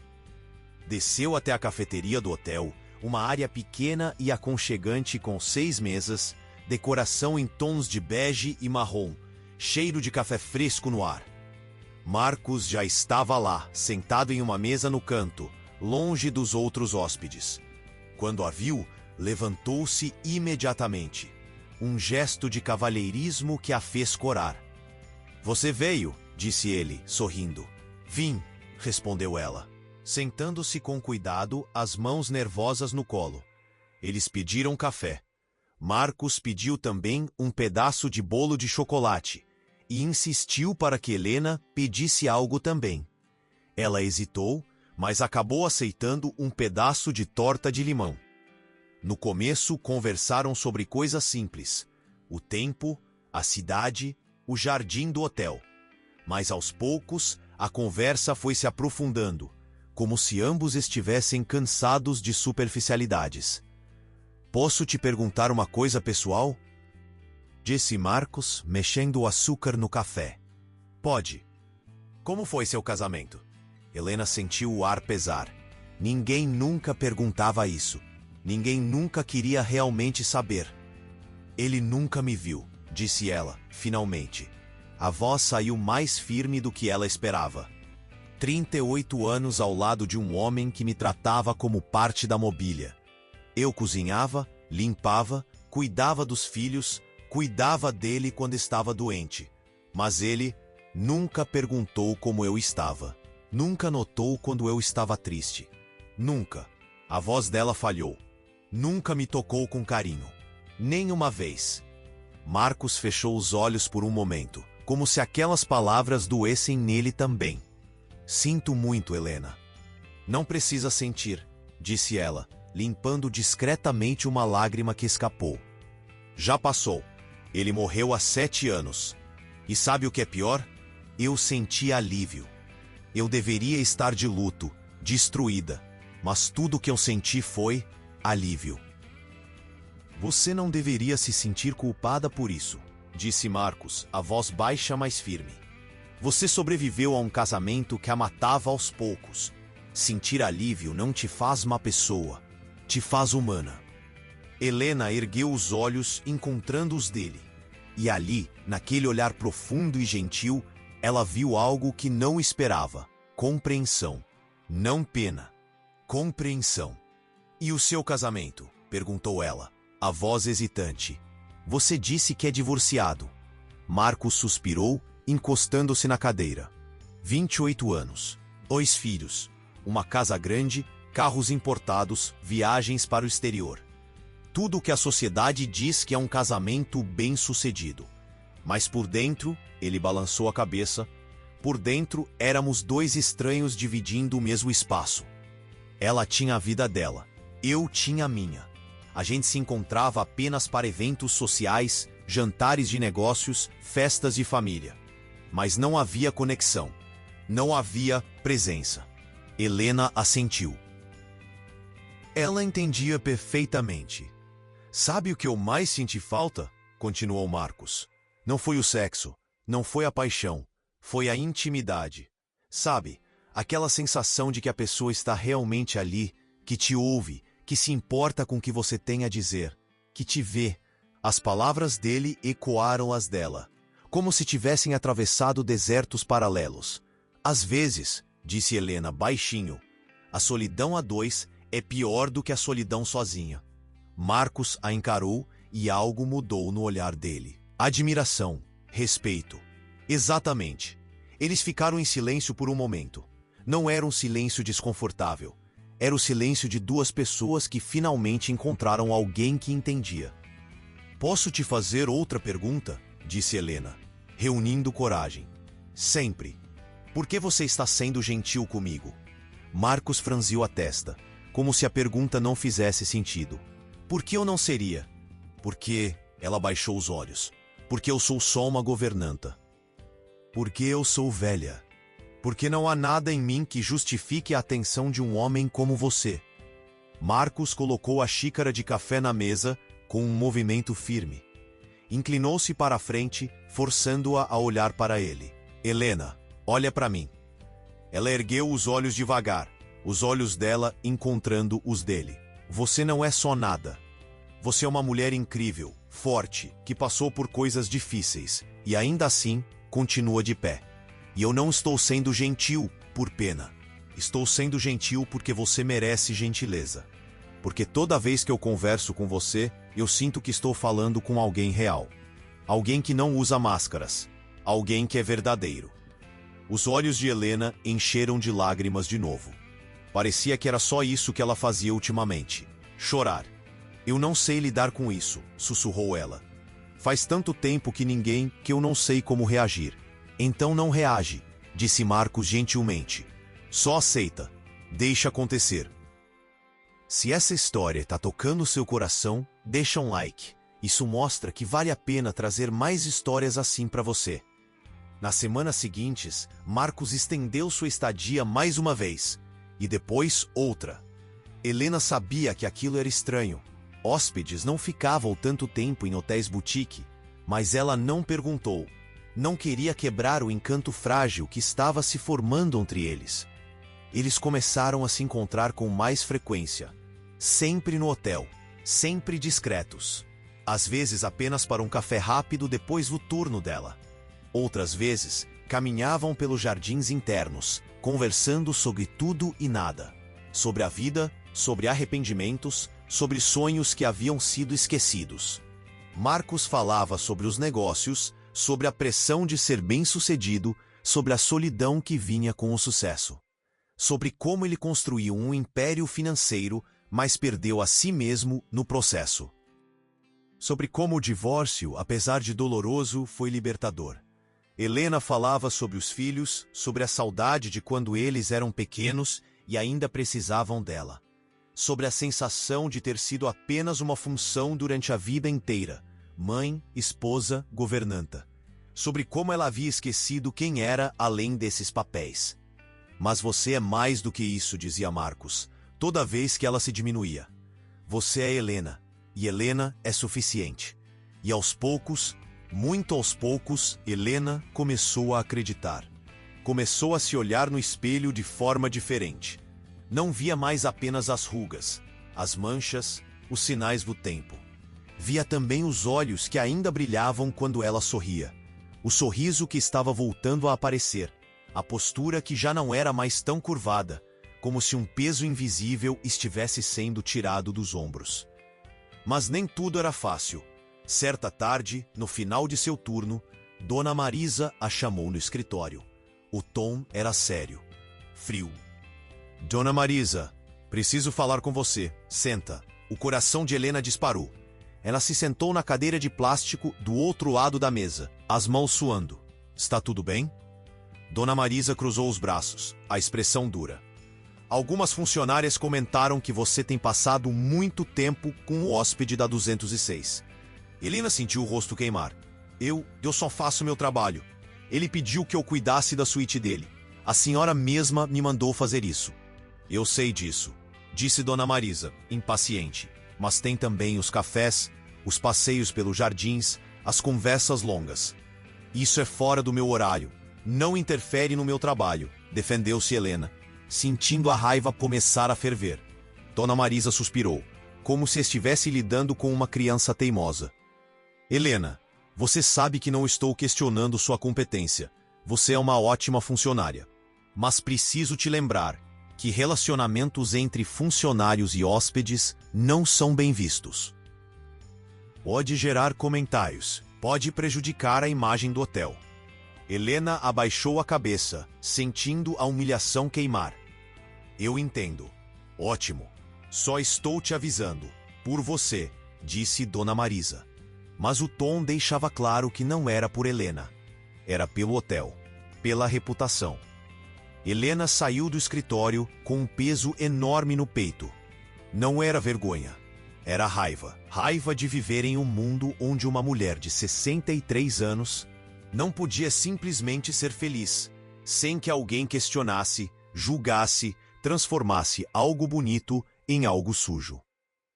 A: Desceu até a cafeteria do hotel, uma área pequena e aconchegante com 6 mesas, decoração em tons de bege e marrom, cheiro de café fresco no ar. Marcos já estava lá, sentado em uma mesa no canto, longe dos outros hóspedes. Quando a viu, levantou-se imediatamente. Um gesto de cavalheirismo que a fez corar. Você veio, disse ele, sorrindo. Vim, respondeu ela, sentando-se com cuidado, as mãos nervosas no colo. Eles pediram café. Marcos pediu também um pedaço de bolo de chocolate e insistiu para que Helena pedisse algo também. Ela hesitou, mas acabou aceitando um pedaço de torta de limão. No começo, conversaram sobre coisas simples: o tempo, a cidade, o jardim do hotel. Mas aos poucos, a conversa foi se aprofundando, como se ambos estivessem cansados de superficialidades. Posso te perguntar uma coisa pessoal? Disse Marcos, mexendo o açúcar no café. Pode. Como foi seu casamento? Helena sentiu o ar pesar. Ninguém nunca perguntava isso. Ninguém nunca queria realmente saber. Ele nunca me viu, disse ela, finalmente. A voz saiu mais firme do que ela esperava. 38 anos ao lado de um homem que me tratava como parte da mobília. Eu cozinhava, limpava, cuidava dos filhos, cuidava dele quando estava doente. Mas ele nunca perguntou como eu estava. Nunca notou quando eu estava triste. Nunca. A voz dela falhou. Nunca me tocou com carinho. Nem uma vez. Marcos fechou os olhos por um momento, como se aquelas palavras doessem nele também. Sinto muito, Helena. Não precisa sentir, disse ela, limpando discretamente uma lágrima que escapou. Já passou. Ele morreu há 7 anos. E sabe o que é pior? Eu senti alívio. Eu deveria estar de luto, destruída, mas tudo o que eu senti foi alívio. Você não deveria se sentir culpada por isso, disse Marcos, a voz baixa mas firme. Você sobreviveu a um casamento que a matava aos poucos. Sentir alívio não te faz má pessoa, te faz humana. Helena ergueu os olhos, encontrando os dele. E ali, naquele olhar profundo e gentil, ela viu algo que não esperava. Compreensão. Não pena. Compreensão. E o seu casamento? Perguntou ela, a voz hesitante. Você disse que é divorciado. Marcos suspirou, encostando-se na cadeira. 28 anos. 2 filhos. Uma casa grande, carros importados, viagens para o exterior. Tudo o que a sociedade diz que é um casamento bem-sucedido. Mas por dentro, ele balançou a cabeça, por dentro éramos 2 estranhos dividindo o mesmo espaço. Ela tinha a vida dela, eu tinha a minha. A gente se encontrava apenas para eventos sociais, jantares de negócios, festas de família. Mas não havia conexão. Não havia presença. Helena assentiu. Ela entendia perfeitamente. Sabe o que eu mais senti falta? Continuou Marcos. Não foi o sexo, não foi a paixão, foi a intimidade. Sabe, aquela sensação de que a pessoa está realmente ali, que te ouve, que se importa com o que você tem a dizer, que te vê. As palavras dele ecoaram as dela, como se tivessem atravessado desertos paralelos. Às vezes, disse Helena baixinho, a solidão a 2 é pior do que a solidão sozinha. Marcos a encarou e algo mudou no olhar dele. Admiração, respeito. Exatamente. Eles ficaram em silêncio por um momento. Não era um silêncio desconfortável. Era o silêncio de 2 pessoas que finalmente encontraram alguém que entendia. Posso te fazer outra pergunta? Disse Helena, reunindo coragem. Sempre. Por que você está sendo gentil comigo? Marcos franziu a testa, como se a pergunta não fizesse sentido. Por que eu não seria? Porque... Ela baixou os olhos. Porque eu sou só uma governanta. Porque eu sou velha. Porque não há nada em mim que justifique a atenção de um homem como você. Marcos colocou a xícara de café na mesa com um movimento firme. Inclinou-se para a frente, forçando-a a olhar para ele. Helena, olha para mim. Ela ergueu os olhos devagar, os olhos dela encontrando os dele. Você não é só nada. Você é uma mulher incrível, forte, que passou por coisas difíceis, e ainda assim, continua de pé. E eu não estou sendo gentil por pena. Estou sendo gentil porque você merece gentileza. Porque toda vez que eu converso com você, eu sinto que estou falando com alguém real. Alguém que não usa máscaras. Alguém que é verdadeiro. Os olhos de Helena encheram de lágrimas de novo. Parecia que era só isso que ela fazia ultimamente. Chorar. Eu não sei lidar com isso, sussurrou ela. Faz tanto tempo que eu não sei como reagir. Então não reage, disse Marcos gentilmente. Só aceita. Deixa acontecer. Se essa história está tocando seu coração, deixa um like. Isso mostra que vale a pena trazer mais histórias assim para você. Nas semanas seguintes, Marcos estendeu sua estadia mais uma vez. E depois outra. Helena sabia que aquilo era estranho. Hóspedes não ficavam tanto tempo em hotéis boutique, mas ela não perguntou. Não queria quebrar o encanto frágil que estava se formando entre eles. Eles começaram a se encontrar com mais frequência. Sempre no hotel, sempre discretos. Às vezes apenas para um café rápido depois do turno dela. Outras vezes, caminhavam pelos jardins internos, conversando sobre tudo e nada. Sobre a vida, sobre arrependimentos, sobre sonhos que haviam sido esquecidos. Marcos falava sobre os negócios, sobre a pressão de ser bem-sucedido, sobre a solidão que vinha com o sucesso. Sobre como ele construiu um império financeiro, mas perdeu a si mesmo no processo. Sobre como o divórcio, apesar de doloroso, foi libertador. Helena falava sobre os filhos, sobre a saudade de quando eles eram pequenos e ainda precisavam dela. Sobre a sensação de ter sido apenas uma função durante a vida inteira, mãe, esposa, governanta. Sobre como ela havia esquecido quem era além desses papéis. Mas você é mais do que isso, dizia Marcos, toda vez que ela se diminuía. Você é Helena, e Helena é suficiente. E aos poucos, muito aos poucos, Helena começou a acreditar. Começou a se olhar no espelho de forma diferente. Não via mais apenas as rugas, as manchas, os sinais do tempo. Via também os olhos que ainda brilhavam quando ela sorria. O sorriso que estava voltando a aparecer. A postura que já não era mais tão curvada, como se um peso invisível estivesse sendo tirado dos ombros. Mas nem tudo era fácil. Certa tarde, no final de seu turno, Dona Marisa a chamou no escritório. O tom era sério, frio. Dona Marisa, preciso falar com você. Senta. O coração de Helena disparou. Ela se sentou na cadeira de plástico do outro lado da mesa, as mãos suando. Está tudo bem? Dona Marisa cruzou os braços, a expressão dura. Algumas funcionárias comentaram que você tem passado muito tempo com o hóspede da 206. Helena sentiu o rosto queimar. Eu só faço meu trabalho. Ele pediu que eu cuidasse da suíte dele. A senhora mesma me mandou fazer isso. Eu sei disso, disse Dona Marisa, impaciente. Mas tem também os cafés, os passeios pelos jardins, as conversas longas. Isso é fora do meu horário. Não interfere no meu trabalho, defendeu-se Helena, sentindo a raiva começar a ferver. Dona Marisa suspirou, como se estivesse lidando com uma criança teimosa. Helena, você sabe que não estou questionando sua competência. Você é uma ótima funcionária. Mas preciso te lembrar que relacionamentos entre funcionários e hóspedes não são bem vistos. Pode gerar comentários, pode prejudicar a imagem do hotel. Helena abaixou a cabeça, sentindo a humilhação queimar. Eu entendo. Ótimo. Só estou te avisando. Por você, disse Dona Marisa. Mas o tom deixava claro que não era por Helena. Era pelo hotel. Pela reputação. Helena saiu do escritório com um peso enorme no peito. Não era vergonha. Era raiva. Raiva de viver em um mundo onde uma mulher de 63 anos não podia simplesmente ser feliz, sem que alguém questionasse, julgasse, transformasse algo bonito em algo sujo.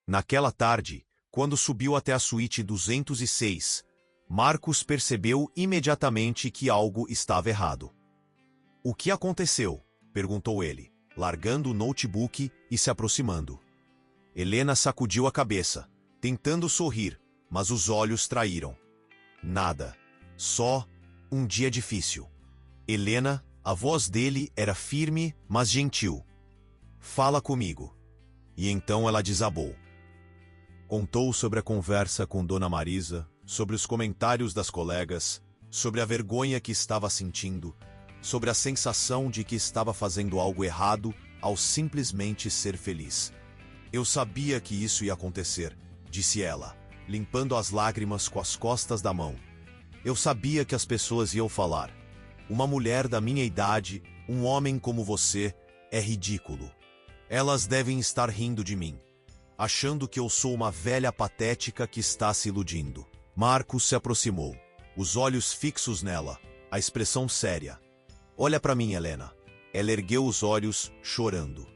A: Naquela tarde, quando subiu até a suíte 206, Marcos percebeu imediatamente que algo estava errado. O que aconteceu? Perguntou ele, largando o notebook e se aproximando. Helena sacudiu a cabeça, tentando sorrir, mas os olhos traíram. Nada. Só um dia difícil. Helena, a voz dele era firme, mas gentil. Fala comigo. E então ela desabou. Contou sobre a conversa com Dona Marisa, sobre os comentários das colegas, sobre a vergonha que estava sentindo, sobre a sensação de que estava fazendo algo errado ao simplesmente ser feliz. Eu sabia que isso ia acontecer, disse ela, limpando as lágrimas com as costas da mão. Eu sabia que as pessoas iam falar. Uma mulher da minha idade, um homem como você, é ridículo. Elas devem estar rindo de mim, achando que eu sou uma velha patética que está se iludindo. Marcos se aproximou, os olhos fixos nela, a expressão séria. Olha para mim, Helena. Ela ergueu os olhos, chorando.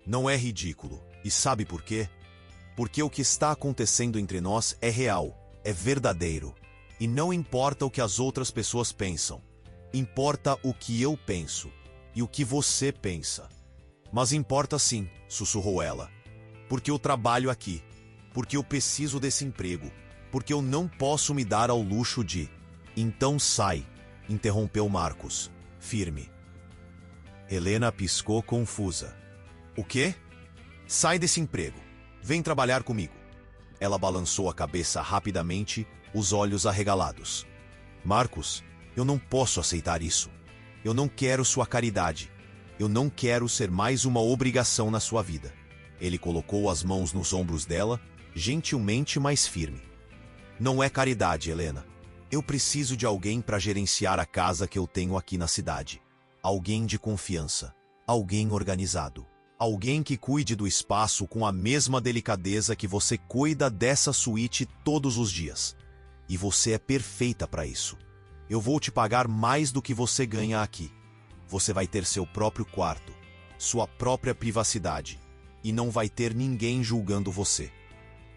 A: Não é ridículo. E sabe por quê? Porque o que está acontecendo entre nós é real, é verdadeiro. E não importa o que as outras pessoas pensam. Importa o que eu penso e o que você pensa. Mas importa sim, sussurrou ela. Porque eu trabalho aqui. Porque eu preciso desse emprego. Porque eu não posso me dar ao luxo de... Então sai, interrompeu Marcos, firme. Helena piscou confusa. O quê? Sai desse emprego. Vem trabalhar comigo. Ela balançou a cabeça rapidamente, os olhos arregalados. Marcos, eu não posso aceitar isso. Eu não quero sua caridade. Eu não quero ser mais uma obrigação na sua vida. Ele colocou as mãos nos ombros dela, gentilmente, mas firme. Não é caridade, Helena. Eu preciso de alguém para gerenciar a casa que eu tenho aqui na cidade. Alguém de confiança. Alguém organizado. Alguém que cuide do espaço com a mesma delicadeza que você cuida dessa suíte todos os dias. E você é perfeita para isso. Eu vou te pagar mais do que você ganha aqui. Você vai ter seu próprio quarto, sua própria privacidade, e não vai ter ninguém julgando você.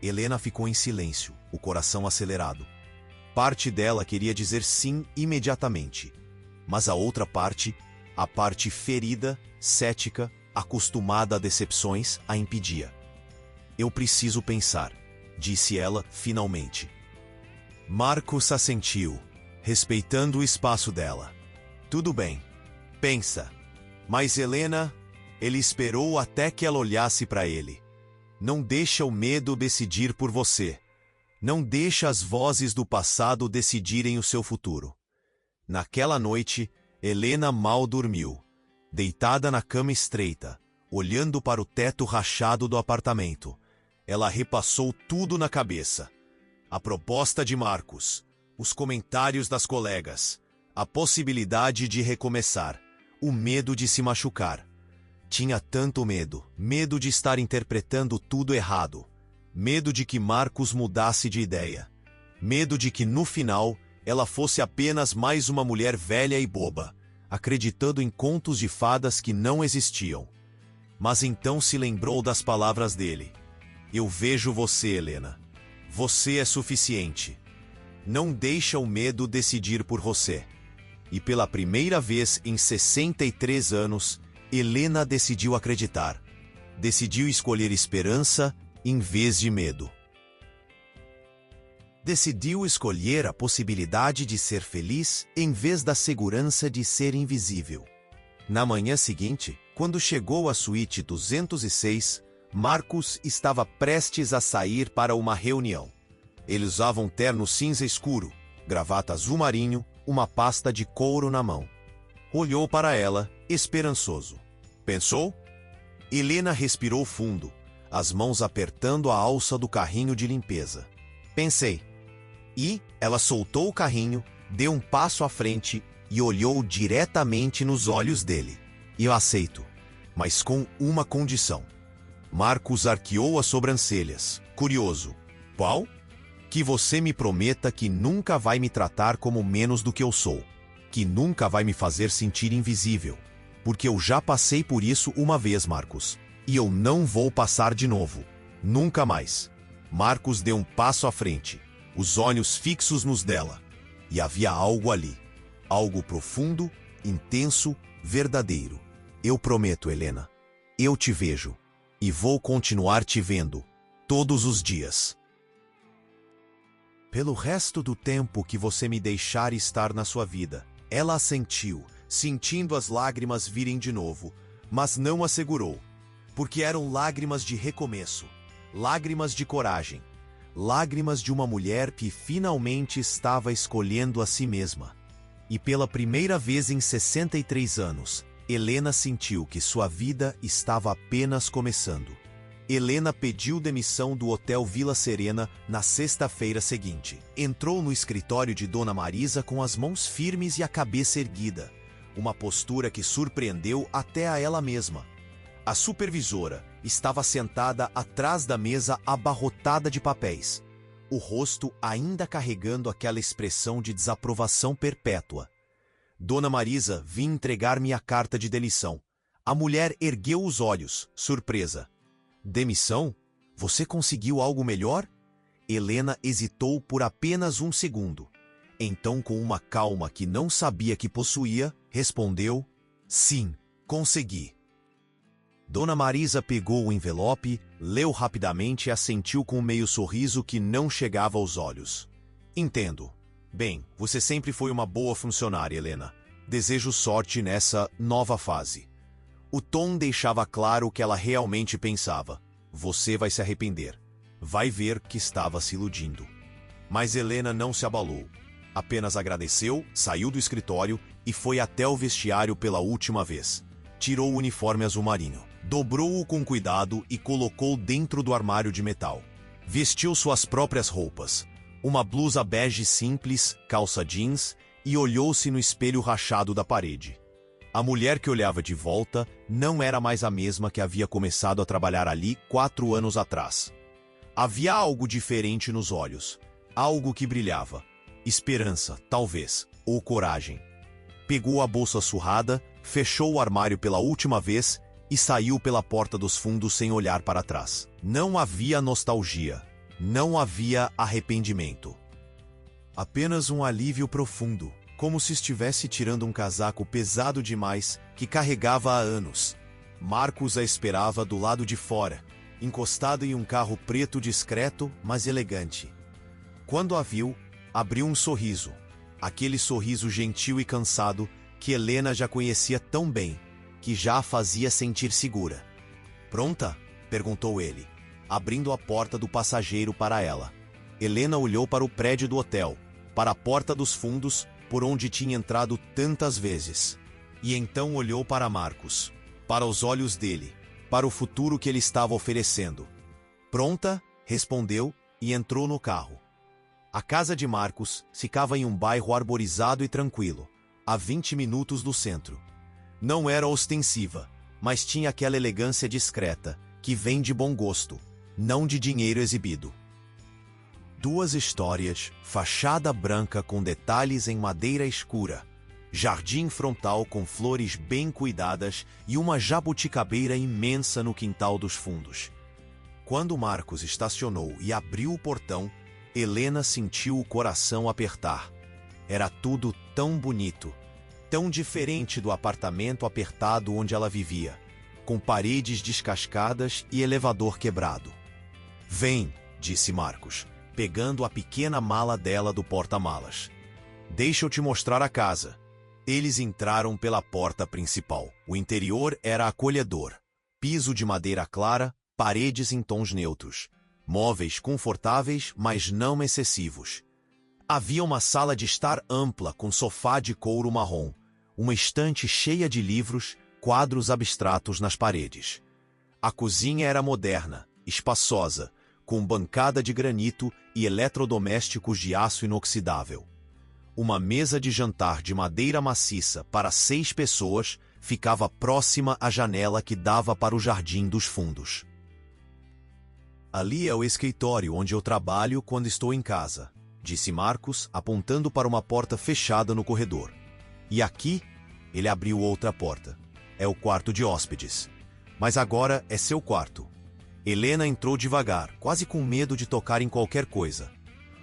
A: Helena ficou em silêncio, o coração acelerado. Parte dela queria dizer sim imediatamente, mas a outra parte, a parte ferida, cética, acostumada a decepções, a impedia. Eu preciso pensar, disse ela finalmente. Marcos assentiu, respeitando o espaço dela. Tudo bem, pensa. Mas Helena, ele esperou até que ela olhasse para ele. Não deixa o medo decidir por você. Não deixa as vozes do passado decidirem o seu futuro. Naquela noite, Helena mal dormiu, deitada na cama estreita, olhando para o teto rachado do apartamento. Ela repassou tudo na cabeça. A proposta de Marcos, os comentários das colegas, a possibilidade de recomeçar, o medo de se machucar. Tinha tanto medo, medo de estar interpretando tudo errado, medo de que Marcos mudasse de ideia, medo de que no final ela fosse apenas mais uma mulher velha e boba, acreditando em contos de fadas que não existiam. Mas então se lembrou das palavras dele. Eu vejo você, Helena. Você é suficiente. Não deixa o medo decidir por você. E pela primeira vez em 63 anos, Helena decidiu acreditar. Decidiu escolher esperança em vez de medo. Decidiu escolher a possibilidade de ser feliz em vez da segurança de ser invisível. Na manhã seguinte, quando chegou à suíte 206, Marcos estava prestes a sair para uma reunião. Ele usava um terno cinza escuro, gravata azul marinho, uma pasta de couro na mão. Olhou para ela, esperançoso. Pensou? Helena respirou fundo, as mãos apertando a alça do carrinho de limpeza. Pensei. E ela soltou o carrinho, deu um passo à frente e olhou diretamente nos olhos dele. Eu aceito, mas com uma condição. Marcos arqueou as sobrancelhas, curioso. Qual? Que você me prometa que nunca vai me tratar como menos do que eu sou. Que nunca vai me fazer sentir invisível. Porque eu já passei por isso uma vez, Marcos. E eu não vou passar de novo. Nunca mais. Marcos deu um passo à frente, os olhos fixos nos dela. E havia algo ali. Algo profundo, intenso, verdadeiro. Eu prometo, Helena. Eu te vejo. E vou continuar te vendo. Todos os dias. Pelo resto do tempo que você me deixar estar na sua vida. Ela assentiu, sentindo as lágrimas virem de novo, mas não a segurou. Porque eram lágrimas de recomeço. Lágrimas de coragem. Lágrimas de uma mulher que finalmente estava escolhendo a si mesma. E pela primeira vez em 63 anos, Helena sentiu que sua vida estava apenas começando. Helena pediu demissão do Hotel Vila Serena na sexta-feira seguinte. Entrou no escritório de Dona Marisa com as mãos firmes e a cabeça erguida, uma postura que surpreendeu até a ela mesma. A supervisora estava sentada atrás da mesa abarrotada de papéis, o rosto ainda carregando aquela expressão de desaprovação perpétua. Dona Marisa, vim entregar-me a carta de demissão. A mulher ergueu os olhos, surpresa. Demissão? Você conseguiu algo melhor? Helena hesitou por apenas um segundo. Então, com uma calma que não sabia que possuía, respondeu: sim, consegui. Dona Marisa pegou o envelope, leu rapidamente e assentiu com um meio sorriso que não chegava aos olhos. Entendo. Bem, você sempre foi uma boa funcionária, Helena. Desejo sorte nessa nova fase. O tom deixava claro o que ela realmente pensava. Você vai se arrepender. Vai ver que estava se iludindo. Mas Helena não se abalou. Apenas agradeceu, saiu do escritório e foi até o vestiário pela última vez. Tirou o uniforme azul marinho, dobrou-o com cuidado e colocou dentro do armário de metal. Vestiu suas próprias roupas, uma blusa bege simples, calça jeans, e olhou-se no espelho rachado da parede. A mulher que olhava de volta não era mais a mesma que havia começado a trabalhar ali 4 anos atrás. Havia algo diferente nos olhos, algo que brilhava. Esperança, talvez, ou coragem. Pegou a bolsa surrada, fechou o armário pela última vez e saiu pela porta dos fundos sem olhar para trás. Não havia nostalgia, não havia arrependimento. Apenas um alívio profundo, como se estivesse tirando um casaco pesado demais que carregava há anos. Marcos a esperava do lado de fora, encostado em um carro preto discreto, mas elegante. Quando a viu, abriu um sorriso, aquele sorriso gentil e cansado que Helena já conhecia tão bem, que já a fazia sentir segura. "Pronta?" perguntou ele, abrindo a porta do passageiro para ela. Helena olhou para o prédio do hotel, para a porta dos fundos, por onde tinha entrado tantas vezes. E então olhou para Marcos, para os olhos dele, para o futuro que ele estava oferecendo. "Pronta?" respondeu e entrou no carro. A casa de Marcos ficava em um bairro arborizado e tranquilo, a 20 minutos do centro. Não era ostensiva, mas tinha aquela elegância discreta, que vem de bom gosto, não de dinheiro exibido. 2 histórias, fachada branca com detalhes em madeira escura, jardim frontal com flores bem cuidadas e uma jabuticabeira imensa no quintal dos fundos. Quando Marcos estacionou e abriu o portão, Helena sentiu o coração apertar. Era tudo tão bonito, tão diferente do apartamento apertado onde ela vivia, com paredes descascadas e elevador quebrado. "Vem", disse Marcos, pegando a pequena mala dela do porta-malas. "Deixa eu te mostrar a casa." Eles entraram pela porta principal. O interior era acolhedor. Piso de madeira clara, paredes em tons neutros. Móveis confortáveis, mas não excessivos. Havia uma sala de estar ampla com sofá de couro marrom, uma estante cheia de livros, quadros abstratos nas paredes. A cozinha era moderna, espaçosa, com bancada de granito e eletrodomésticos de aço inoxidável. Uma mesa de jantar de madeira maciça para 6 pessoas ficava próxima à janela que dava para o jardim dos fundos. "Ali é o escritório onde eu trabalho quando estou em casa", disse Marcos, apontando para uma porta fechada no corredor. "E aqui", ele abriu outra porta, "é o quarto de hóspedes. Mas agora é seu quarto." Helena entrou devagar, quase com medo de tocar em qualquer coisa.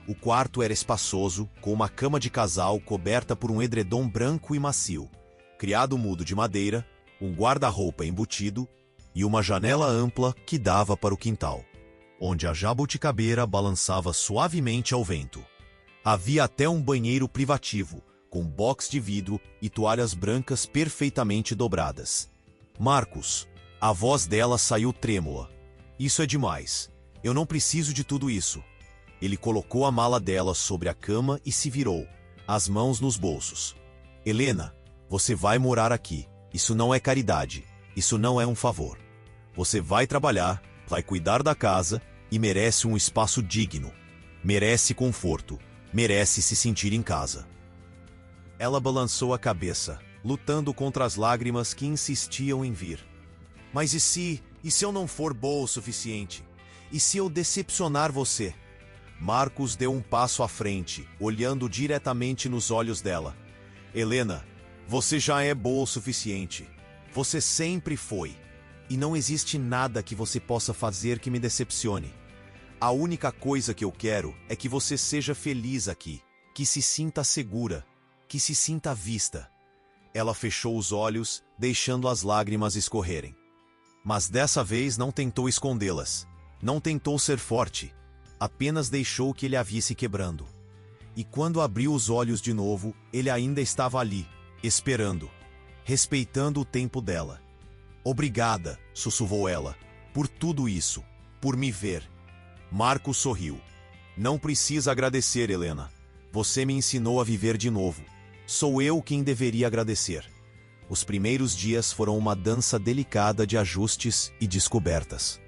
A: O quarto era espaçoso, com uma cama de casal coberta por um edredom branco e macio, criado mudo de madeira, um guarda-roupa embutido e uma janela ampla que dava para o quintal, onde a jabuticabeira balançava suavemente ao vento. Havia até um banheiro privativo, com box de vidro e toalhas brancas perfeitamente dobradas. "Marcos", a voz dela saiu trêmula. "Isso é demais. Eu não preciso de tudo isso." Ele colocou a mala dela sobre a cama e se virou, as mãos nos bolsos. "Helena, você vai morar aqui. Isso não é caridade. Isso não é um favor. Você vai trabalhar, vai cuidar da casa e merece um espaço digno. Merece conforto. Merece se sentir em casa." Ela balançou a cabeça, lutando contra as lágrimas que insistiam em vir. "Mas e se eu não for boa o suficiente? E se eu decepcionar você?" Marcos deu um passo à frente, olhando diretamente nos olhos dela. "Helena, você já é boa o suficiente. Você sempre foi. E não existe nada que você possa fazer que me decepcione. A única coisa que eu quero é que você seja feliz aqui, que se sinta segura, que se sinta vista." Ela fechou os olhos, deixando as lágrimas escorrerem. Mas dessa vez não tentou escondê-las. Não tentou ser forte. Apenas deixou que ele a visse quebrando. E quando abriu os olhos de novo, ele ainda estava ali, esperando, respeitando o tempo dela. "Obrigada", sussurrou ela, "por tudo isso, por me ver." Marcos sorriu. "Não precisa agradecer, Helena. Você me ensinou a viver de novo. Sou eu quem deveria agradecer. Os primeiros dias foram uma dança delicada de ajustes e descobertas.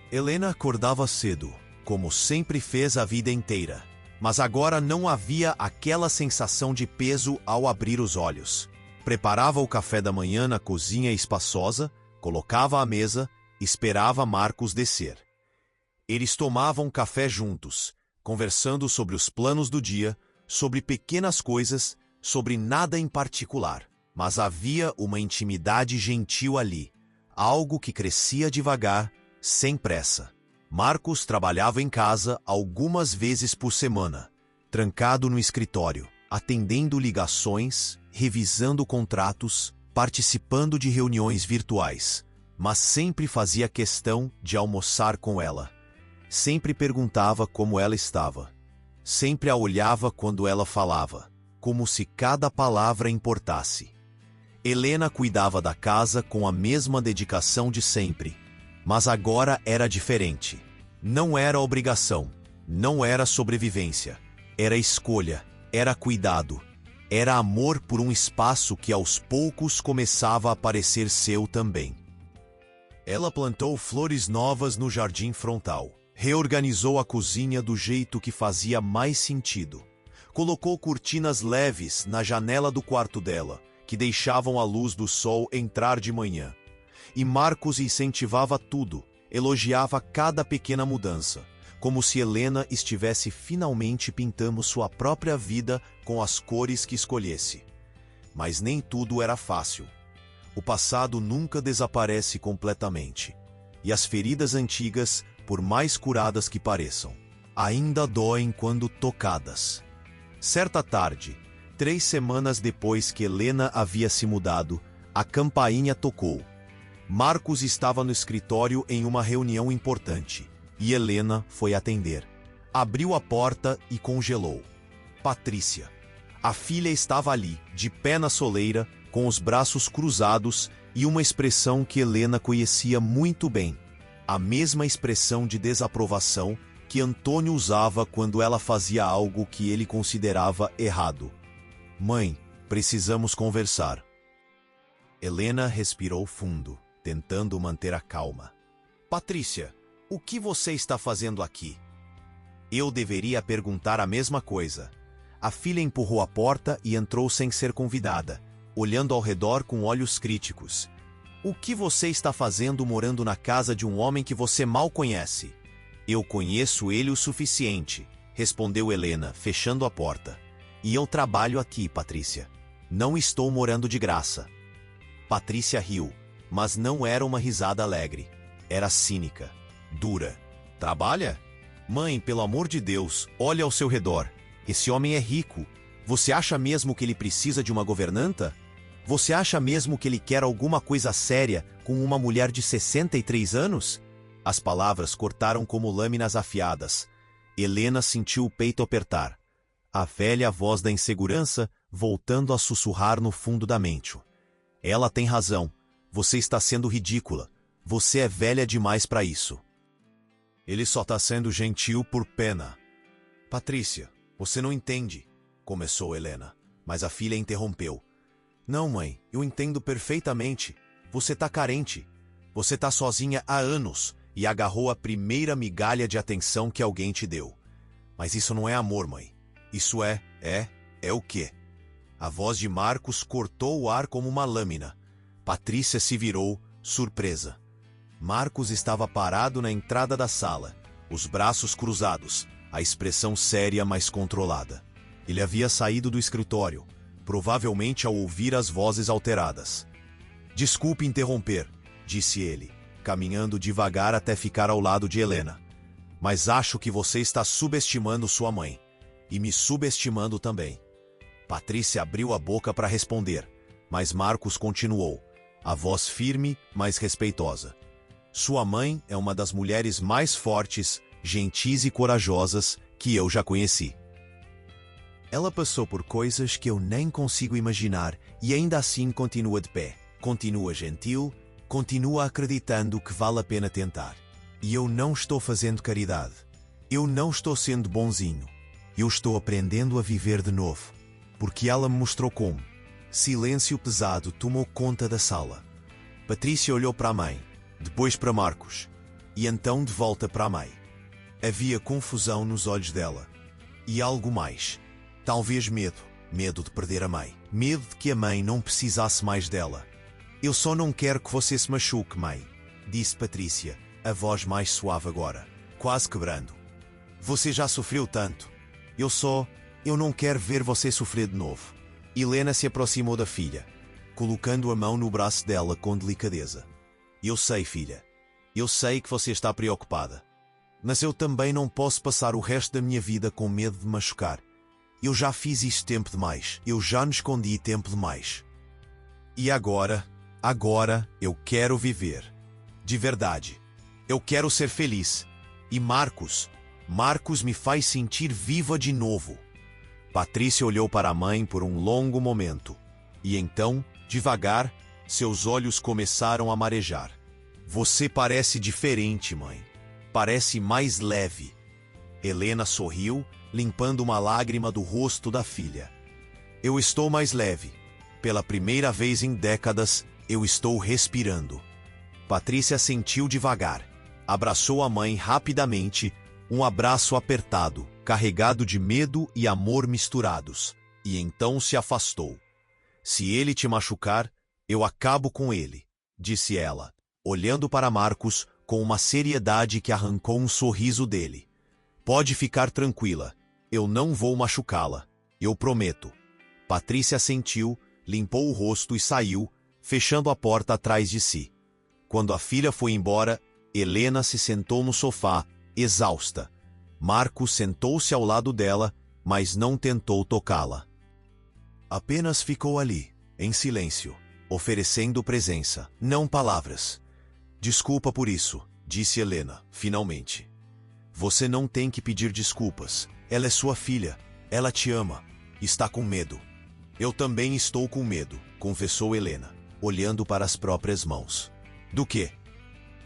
A: Helena acordava cedo, como sempre fez a vida inteira. Mas agora não havia aquela sensação de peso ao abrir os olhos. Preparava o café da manhã na cozinha espaçosa, colocava à mesa, esperava Marcos descer. Eles tomavam café juntos, conversando sobre os planos do dia, sobre pequenas coisas, sobre nada em particular. Mas havia uma intimidade gentil ali, algo que crescia devagar, sem pressa. Marcos trabalhava em casa algumas vezes por semana, trancado no escritório, atendendo ligações, revisando contratos, participando de reuniões virtuais, mas sempre fazia questão de almoçar com ela. Sempre perguntava como ela estava. Sempre a olhava quando ela falava, como se cada palavra importasse. Helena cuidava da casa com a mesma dedicação de sempre. Mas agora era diferente. Não era obrigação, não era sobrevivência. Era escolha, era cuidado. Era amor por um espaço que aos poucos começava a parecer seu também. Ela plantou flores novas no jardim frontal. Reorganizou a cozinha do jeito que fazia mais sentido. Colocou cortinas leves na janela do quarto dela, que deixavam a luz do sol entrar de manhã. E Marcos incentivava tudo, elogiava cada pequena mudança, como se Helena estivesse finalmente pintando sua própria vida com as cores que escolhesse. Mas nem tudo era fácil. O passado nunca desaparece completamente. E as feridas antigas, por mais curadas que pareçam, ainda doem quando tocadas. Certa tarde, 3 semanas depois que Helena havia se mudado, a campainha tocou. Marcos estava no escritório em uma reunião importante, e Helena foi atender. Abriu a porta e congelou. Patrícia. A filha estava ali, de pé na soleira, com os braços cruzados e uma expressão que Helena conhecia muito bem. A mesma expressão de desaprovação que Antônio usava quando ela fazia algo que ele considerava errado. Mãe, precisamos conversar. Helena respirou fundo, tentando manter a calma. Patrícia, o que você está fazendo aqui? Eu deveria perguntar a mesma coisa. A filha empurrou a porta e entrou sem ser convidada, olhando ao redor com olhos críticos. O que você está fazendo morando na casa de um homem que você mal conhece? Eu conheço ele o suficiente, respondeu Helena, fechando a porta. E eu trabalho aqui, Patrícia. Não estou morando de graça. Patrícia riu, mas não era uma risada alegre. Era cínica, dura. Trabalha? Mãe, pelo amor de Deus, olha ao seu redor. Esse homem é rico. Você acha mesmo que ele precisa de uma governanta? Você acha mesmo que ele quer alguma coisa séria com uma mulher de 63 anos? As palavras cortaram como lâminas afiadas. Helena sentiu o peito apertar. A velha voz da insegurança voltando a sussurrar no fundo da mente. Ela tem razão. Você está sendo ridícula. Você é velha demais para isso. Ele só está sendo gentil por pena. Patrícia, você não entende, começou Helena, mas a filha interrompeu. Não, mãe, eu entendo perfeitamente. Você está carente. Você está sozinha há anos e agarrou a primeira migalha de atenção que alguém te deu. Mas isso não é amor, mãe. Isso é o quê? A voz de Marcos cortou o ar como uma lâmina. Patrícia se virou, surpresa. Marcos estava parado na entrada da sala, os braços cruzados, a expressão séria mas controlada. Ele havia saído do escritório, provavelmente ao ouvir as vozes alteradas. Desculpe interromper, disse ele, caminhando devagar até ficar ao lado de Helena. Mas acho que você está subestimando sua mãe. E me subestimando também. Patrícia abriu a boca para responder, mas Marcos continuou, a voz firme, mas respeitosa. Sua mãe é uma das mulheres mais fortes, gentis e corajosas que eu já conheci. Ela passou por coisas que eu nem consigo imaginar e ainda assim continua de pé. Continua gentil, continua acreditando que vale a pena tentar. E eu não estou fazendo caridade. Eu não estou sendo bonzinho. Eu estou aprendendo a viver de novo, porque ela me mostrou como. Silêncio pesado tomou conta da sala. Patrícia olhou para a mãe, depois para Marcos, e então de volta para a mãe. Havia confusão nos olhos dela. E algo mais. Talvez medo. Medo de perder a mãe. Medo de que a mãe não precisasse mais dela. Eu só não quero que você se machuque, mãe, disse Patrícia, a voz mais suave agora, quase quebrando. Você já sofreu tanto. Eu não quero ver você sofrer de novo. Helena se aproximou da filha, colocando a mão no braço dela com delicadeza. Eu sei, filha. Eu sei que você está preocupada. Mas eu também não posso passar o resto da minha vida com medo de machucar. Eu já fiz isso tempo demais. Eu já me escondi tempo demais. E agora eu quero viver. De verdade. Eu quero ser feliz. E Marcos me faz sentir viva de novo. Patrícia olhou para a mãe por um longo momento. E então, devagar, seus olhos começaram a marejar. Você parece diferente, mãe. Parece mais leve. Helena sorriu, limpando uma lágrima do rosto da filha. Eu estou mais leve. Pela primeira vez em décadas, eu estou respirando. Patrícia sentiu devagar. Abraçou a mãe rapidamente, um abraço apertado, carregado de medo e amor misturados, e então se afastou. Se ele te machucar, eu acabo com ele, disse ela, olhando para Marcos com uma seriedade que arrancou um sorriso dele. Pode ficar tranquila, eu não vou machucá-la, eu prometo. Patrícia assentiu, limpou o rosto e saiu, fechando a porta atrás de si. Quando a filha foi embora, Helena se sentou no sofá, exausta. Marcos sentou-se ao lado dela, mas não tentou tocá-la. Apenas ficou ali, em silêncio, oferecendo presença, não palavras. Desculpa por isso, disse Helena, finalmente. Você não tem que pedir desculpas. Ela é sua filha. Ela te ama. Está com medo. Eu também estou com medo, confessou Helena, olhando para as próprias mãos. Do quê?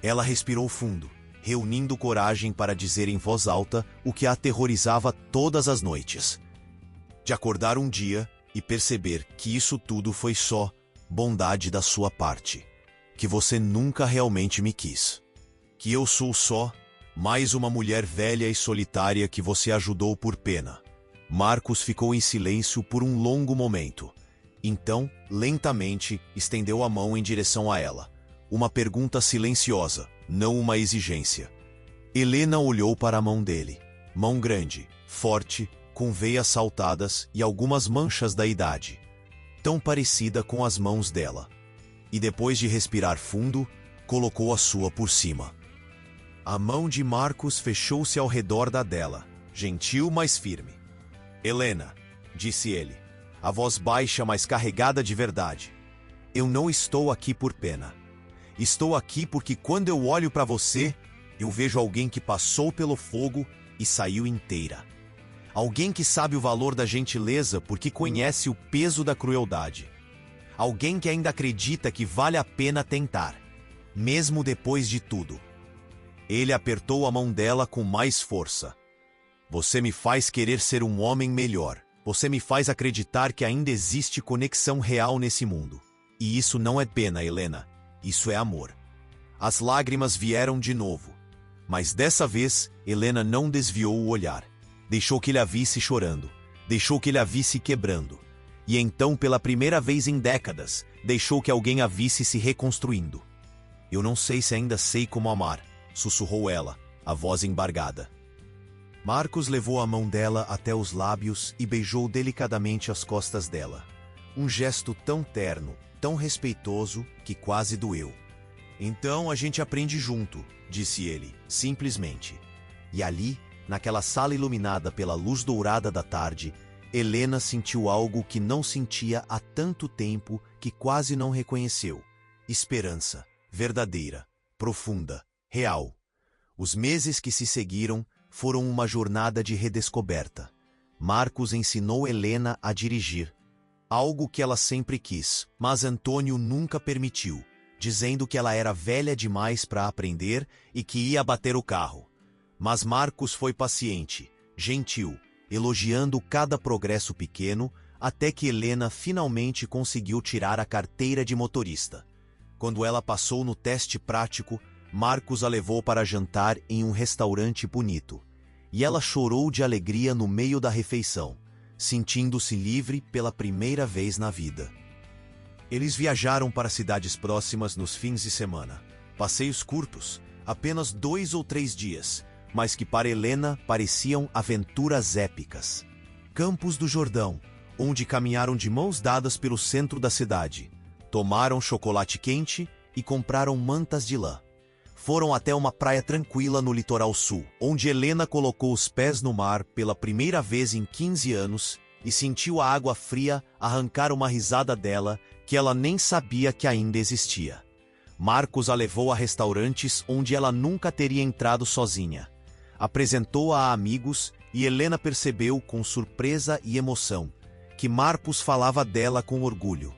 A: Ela respirou fundo, reunindo coragem para dizer em voz alta o que a aterrorizava todas as noites. De acordar um dia e perceber que isso tudo foi só bondade da sua parte. Que você nunca realmente me quis. Que eu sou só mais uma mulher velha e solitária que você ajudou por pena. Marcos ficou em silêncio por um longo momento. Então, lentamente, estendeu a mão em direção a ela. Uma pergunta silenciosa, não uma exigência. Helena olhou para a mão dele. Mão grande, forte, com veias saltadas e algumas manchas da idade. Tão parecida com as mãos dela. E depois de respirar fundo, colocou a sua por cima. A mão de Marcos fechou-se ao redor da dela, gentil, mas firme. Helena, disse ele, a voz baixa, mas carregada de verdade. Eu não estou aqui por pena. Estou aqui porque quando eu olho para você, eu vejo alguém que passou pelo fogo e saiu inteira. Alguém que sabe o valor da gentileza porque conhece o peso da crueldade. Alguém que ainda acredita que vale a pena tentar, mesmo depois de tudo. Ele apertou a mão dela com mais força. Você me faz querer ser um homem melhor. Você me faz acreditar que ainda existe conexão real nesse mundo. E isso não é pena, Helena. Isso é amor. As lágrimas vieram de novo. Mas dessa vez, Helena não desviou o olhar. Deixou que ele a visse chorando. Deixou que ele a visse quebrando. E então, pela primeira vez em décadas, deixou que alguém a visse se reconstruindo. Eu não sei se ainda sei como amar, sussurrou ela, a voz embargada. Marcos levou a mão dela até os lábios e beijou delicadamente as costas dela. Um gesto tão terno, tão respeitoso, que quase doeu. Então a gente aprende junto, disse ele, simplesmente. E ali, naquela sala iluminada pela luz dourada da tarde, Helena sentiu algo que não sentia há tanto tempo que quase não reconheceu. Esperança, verdadeira, profunda, real. Os meses que se seguiram foram uma jornada de redescoberta. Marcos ensinou Helena a dirigir, algo que ela sempre quis, mas Antônio nunca permitiu, dizendo que ela era velha demais para aprender e que ia bater o carro. Mas Marcos foi paciente, gentil, elogiando cada progresso pequeno, até que Helena finalmente conseguiu tirar a carteira de motorista. Quando ela passou no teste prático, Marcos a levou para jantar em um restaurante bonito. E ela chorou de alegria no meio da refeição, sentindo-se livre pela primeira vez na vida. Eles viajaram para cidades próximas nos fins de semana. Passeios curtos, apenas 2 ou 3 dias, mas que para Helena pareciam aventuras épicas. Campos do Jordão, onde caminharam de mãos dadas pelo centro da cidade. Tomaram chocolate quente e compraram mantas de lã. Foram até uma praia tranquila no litoral sul, onde Helena colocou os pés no mar pela primeira vez em 15 anos e sentiu a água fria arrancar uma risada dela que ela nem sabia que ainda existia. Marcos a levou a restaurantes onde ela nunca teria entrado sozinha. Apresentou-a a amigos e Helena percebeu com surpresa e emoção que Marcos falava dela com orgulho.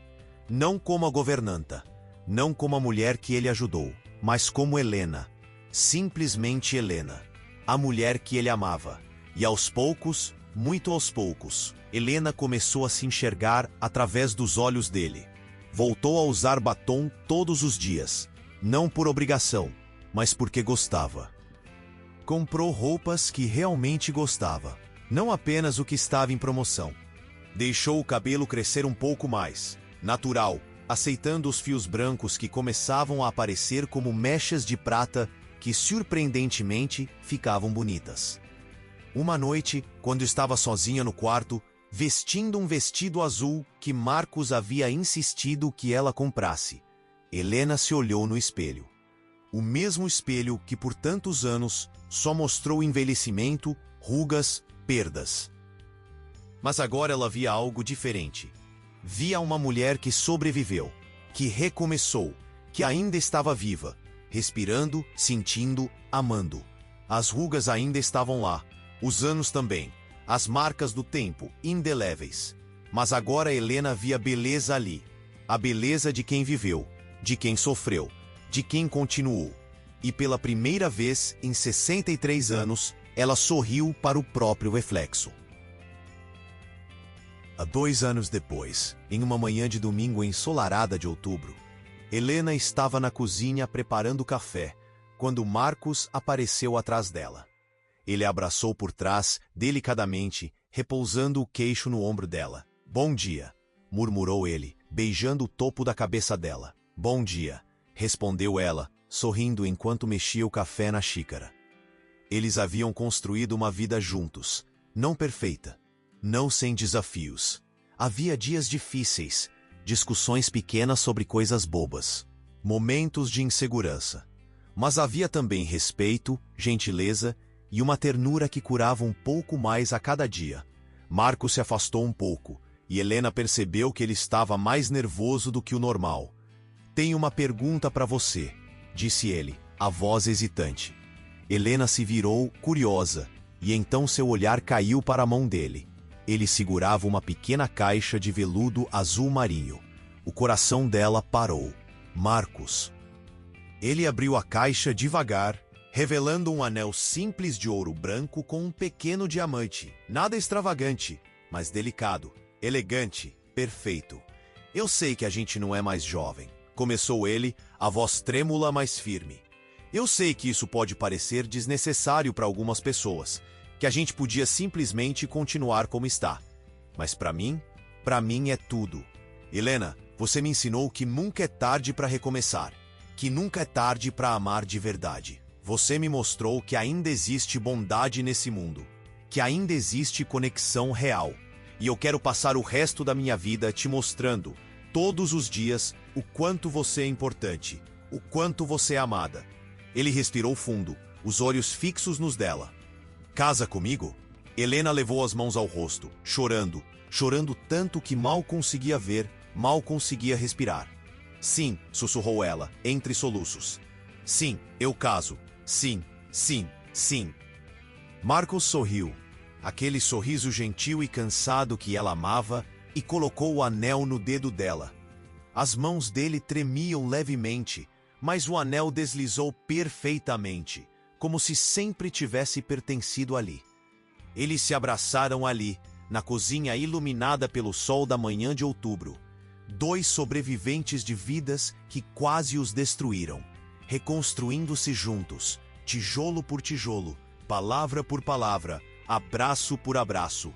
A: Não como a governanta, não como a mulher que ele ajudou, mas como Helena, simplesmente Helena, a mulher que ele amava. E aos poucos, muito aos poucos, Helena começou a se enxergar através dos olhos dele. Voltou a usar batom todos os dias, não por obrigação, mas porque gostava. Comprou roupas que realmente gostava, não apenas o que estava em promoção. Deixou o cabelo crescer um pouco mais, natural, aceitando os fios brancos que começavam a aparecer como mechas de prata que surpreendentemente ficavam bonitas. Uma noite, quando estava sozinha no quarto, vestindo um vestido azul que Marcos havia insistido que ela comprasse, Helena se olhou no espelho. O mesmo espelho que por tantos anos só mostrou envelhecimento, rugas, perdas. Mas agora ela via algo diferente. Via uma mulher que sobreviveu, que recomeçou, que ainda estava viva, respirando, sentindo, amando. As rugas ainda estavam lá, os anos também, as marcas do tempo, indeléveis. Mas agora Helena via beleza ali, a beleza de quem viveu, de quem sofreu, de quem continuou. E pela primeira vez em 63 anos, ela sorriu para o próprio reflexo. Há 2 anos depois, em uma manhã de domingo ensolarada de outubro, Helena estava na cozinha preparando café, quando Marcos apareceu atrás dela. Ele a abraçou por trás, delicadamente, repousando o queixo no ombro dela. "Bom dia", murmurou ele, beijando o topo da cabeça dela. "Bom dia", respondeu ela, sorrindo enquanto mexia o café na xícara. Eles haviam construído uma vida juntos, não perfeita, não sem desafios. Havia dias difíceis, discussões pequenas sobre coisas bobas, momentos de insegurança. Mas havia também respeito, gentileza e uma ternura que curava um pouco mais a cada dia. Marcos se afastou um pouco, e Helena percebeu que ele estava mais nervoso do que o normal. "Tenho uma pergunta para você", disse ele, a voz hesitante. Helena se virou, curiosa, e então seu olhar caiu para a mão dele. Ele segurava uma pequena caixa de veludo azul marinho. O coração dela parou. "Marcos." Ele abriu a caixa devagar, revelando um anel simples de ouro branco com um pequeno diamante. Nada extravagante, mas delicado, elegante, perfeito. "Eu sei que a gente não é mais jovem", começou ele, a voz trêmula, mas firme. "Eu sei que isso pode parecer desnecessário para algumas pessoas, que a gente podia simplesmente continuar como está. Mas para mim é tudo. Helena, você me ensinou que nunca é tarde para recomeçar, que nunca é tarde para amar de verdade. Você me mostrou que ainda existe bondade nesse mundo, que ainda existe conexão real. E eu quero passar o resto da minha vida te mostrando, todos os dias, o quanto você é importante, o quanto você é amada." Ele respirou fundo, os olhos fixos nos dela. "Casa comigo?" Helena levou as mãos ao rosto, chorando, chorando tanto que mal conseguia ver, mal conseguia respirar. "Sim", sussurrou ela, entre soluços. "Sim, eu caso. Sim, sim, sim." Marcos sorriu, aquele sorriso gentil e cansado que ela amava, e colocou o anel no dedo dela. As mãos dele tremiam levemente, mas o anel deslizou perfeitamente, como se sempre tivesse pertencido ali. Eles se abraçaram ali, na cozinha iluminada pelo sol da manhã de outubro. Dois sobreviventes de vidas que quase os destruíram, reconstruindo-se juntos, tijolo por tijolo, palavra por palavra, abraço por abraço.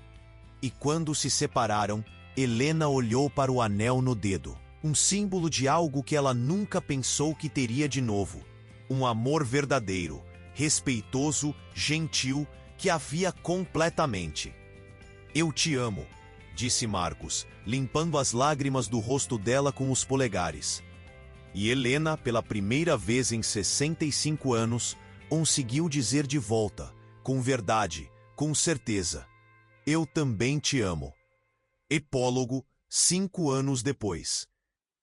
A: E quando se separaram, Helena olhou para o anel no dedo, um símbolo de algo que ela nunca pensou que teria de novo. Um amor verdadeiro, respeitoso, gentil, que havia completamente. Eu te amo, disse Marcos, limpando as lágrimas do rosto dela com os polegares. E Helena, pela primeira vez em 65 anos, conseguiu dizer de volta, com verdade, com certeza: eu também te amo. Epílogo, 5 anos depois.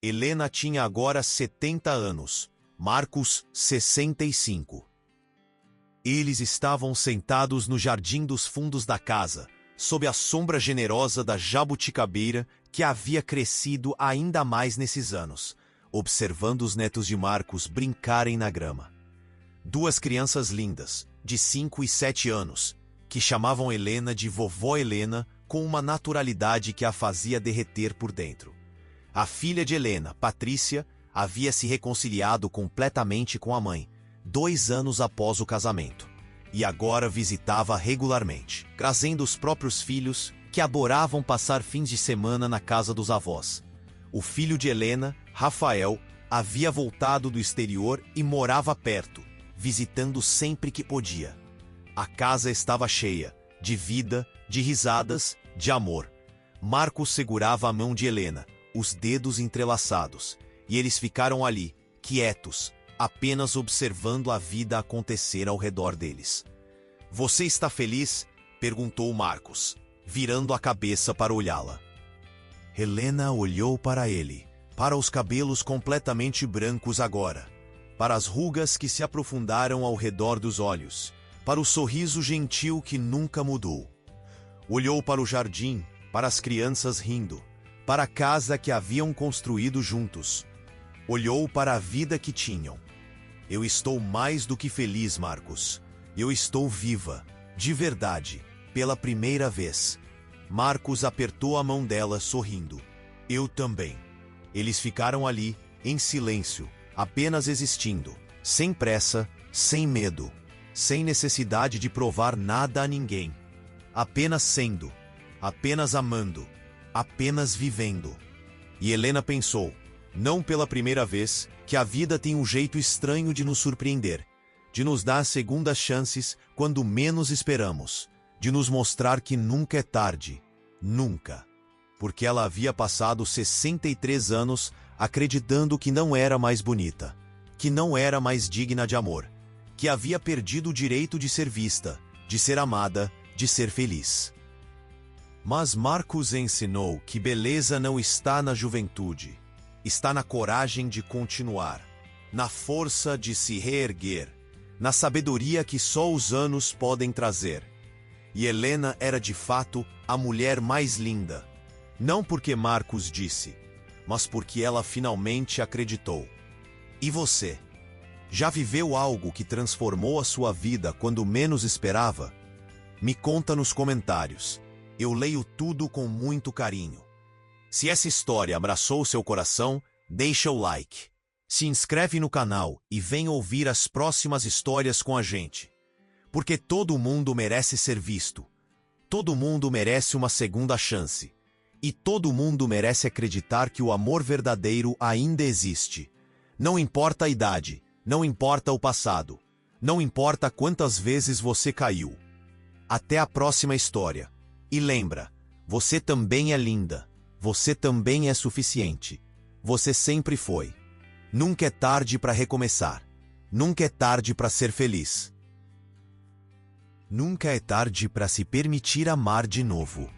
A: Helena tinha agora 70 anos, Marcos 65. Eles estavam sentados no jardim dos fundos da casa, sob a sombra generosa da jabuticabeira que havia crescido ainda mais nesses anos, observando os netos de Marcos brincarem na grama. Duas crianças lindas, de 5 e 7 anos, que chamavam Helena de Vovó Helena com uma naturalidade que a fazia derreter por dentro. A filha de Helena, Patrícia, havia se reconciliado completamente com a mãe, 2 anos após o casamento, e agora visitava regularmente, trazendo os próprios filhos, que adoravam passar fins de semana na casa dos avós. O filho de Helena, Rafael, havia voltado do exterior e morava perto, visitando sempre que podia. A casa estava cheia, de vida, de risadas, de amor. Marcos segurava a mão de Helena, os dedos entrelaçados, e eles ficaram ali, quietos, apenas observando a vida acontecer ao redor deles. Você está feliz? Perguntou Marcos, virando a cabeça para olhá-la. Helena olhou para ele, para os cabelos completamente brancos agora, para as rugas que se aprofundaram ao redor dos olhos, para o sorriso gentil que nunca mudou. Olhou para o jardim, para as crianças rindo, para a casa que haviam construído juntos. Olhou para a vida que tinham. Eu estou mais do que feliz, Marcos. Eu estou viva, de verdade, pela primeira vez. Marcos apertou a mão dela, sorrindo. Eu também. Eles ficaram ali, em silêncio, apenas existindo, sem pressa, sem medo, sem necessidade de provar nada a ninguém. Apenas sendo, apenas amando, apenas vivendo. E Helena pensou, não pela primeira vez, que a vida tem um jeito estranho de nos surpreender, de nos dar segundas chances quando menos esperamos, de nos mostrar que nunca é tarde, nunca. Porque ela havia passado 63 anos acreditando que não era mais bonita, que não era mais digna de amor, que havia perdido o direito de ser vista, de ser amada, de ser feliz. Mas Marcos ensinou que beleza não está na juventude, está na coragem de continuar, na força de se reerguer, na sabedoria que só os anos podem trazer. E Helena era de fato a mulher mais linda, não porque Marcos disse, mas porque ela finalmente acreditou. E você? Já viveu algo que transformou a sua vida quando menos esperava? Me conta nos comentários. Eu leio tudo com muito carinho. Se essa história abraçou seu coração, deixa o like. Se inscreve no canal e vem ouvir as próximas histórias com a gente. Porque todo mundo merece ser visto. Todo mundo merece uma segunda chance. E todo mundo merece acreditar que o amor verdadeiro ainda existe. Não importa a idade, não importa o passado, não importa quantas vezes você caiu. Até a próxima história. E lembra, você também é linda. Você também é suficiente. Você sempre foi. Nunca é tarde para recomeçar. Nunca é tarde para ser feliz. Nunca é tarde para se permitir amar de novo.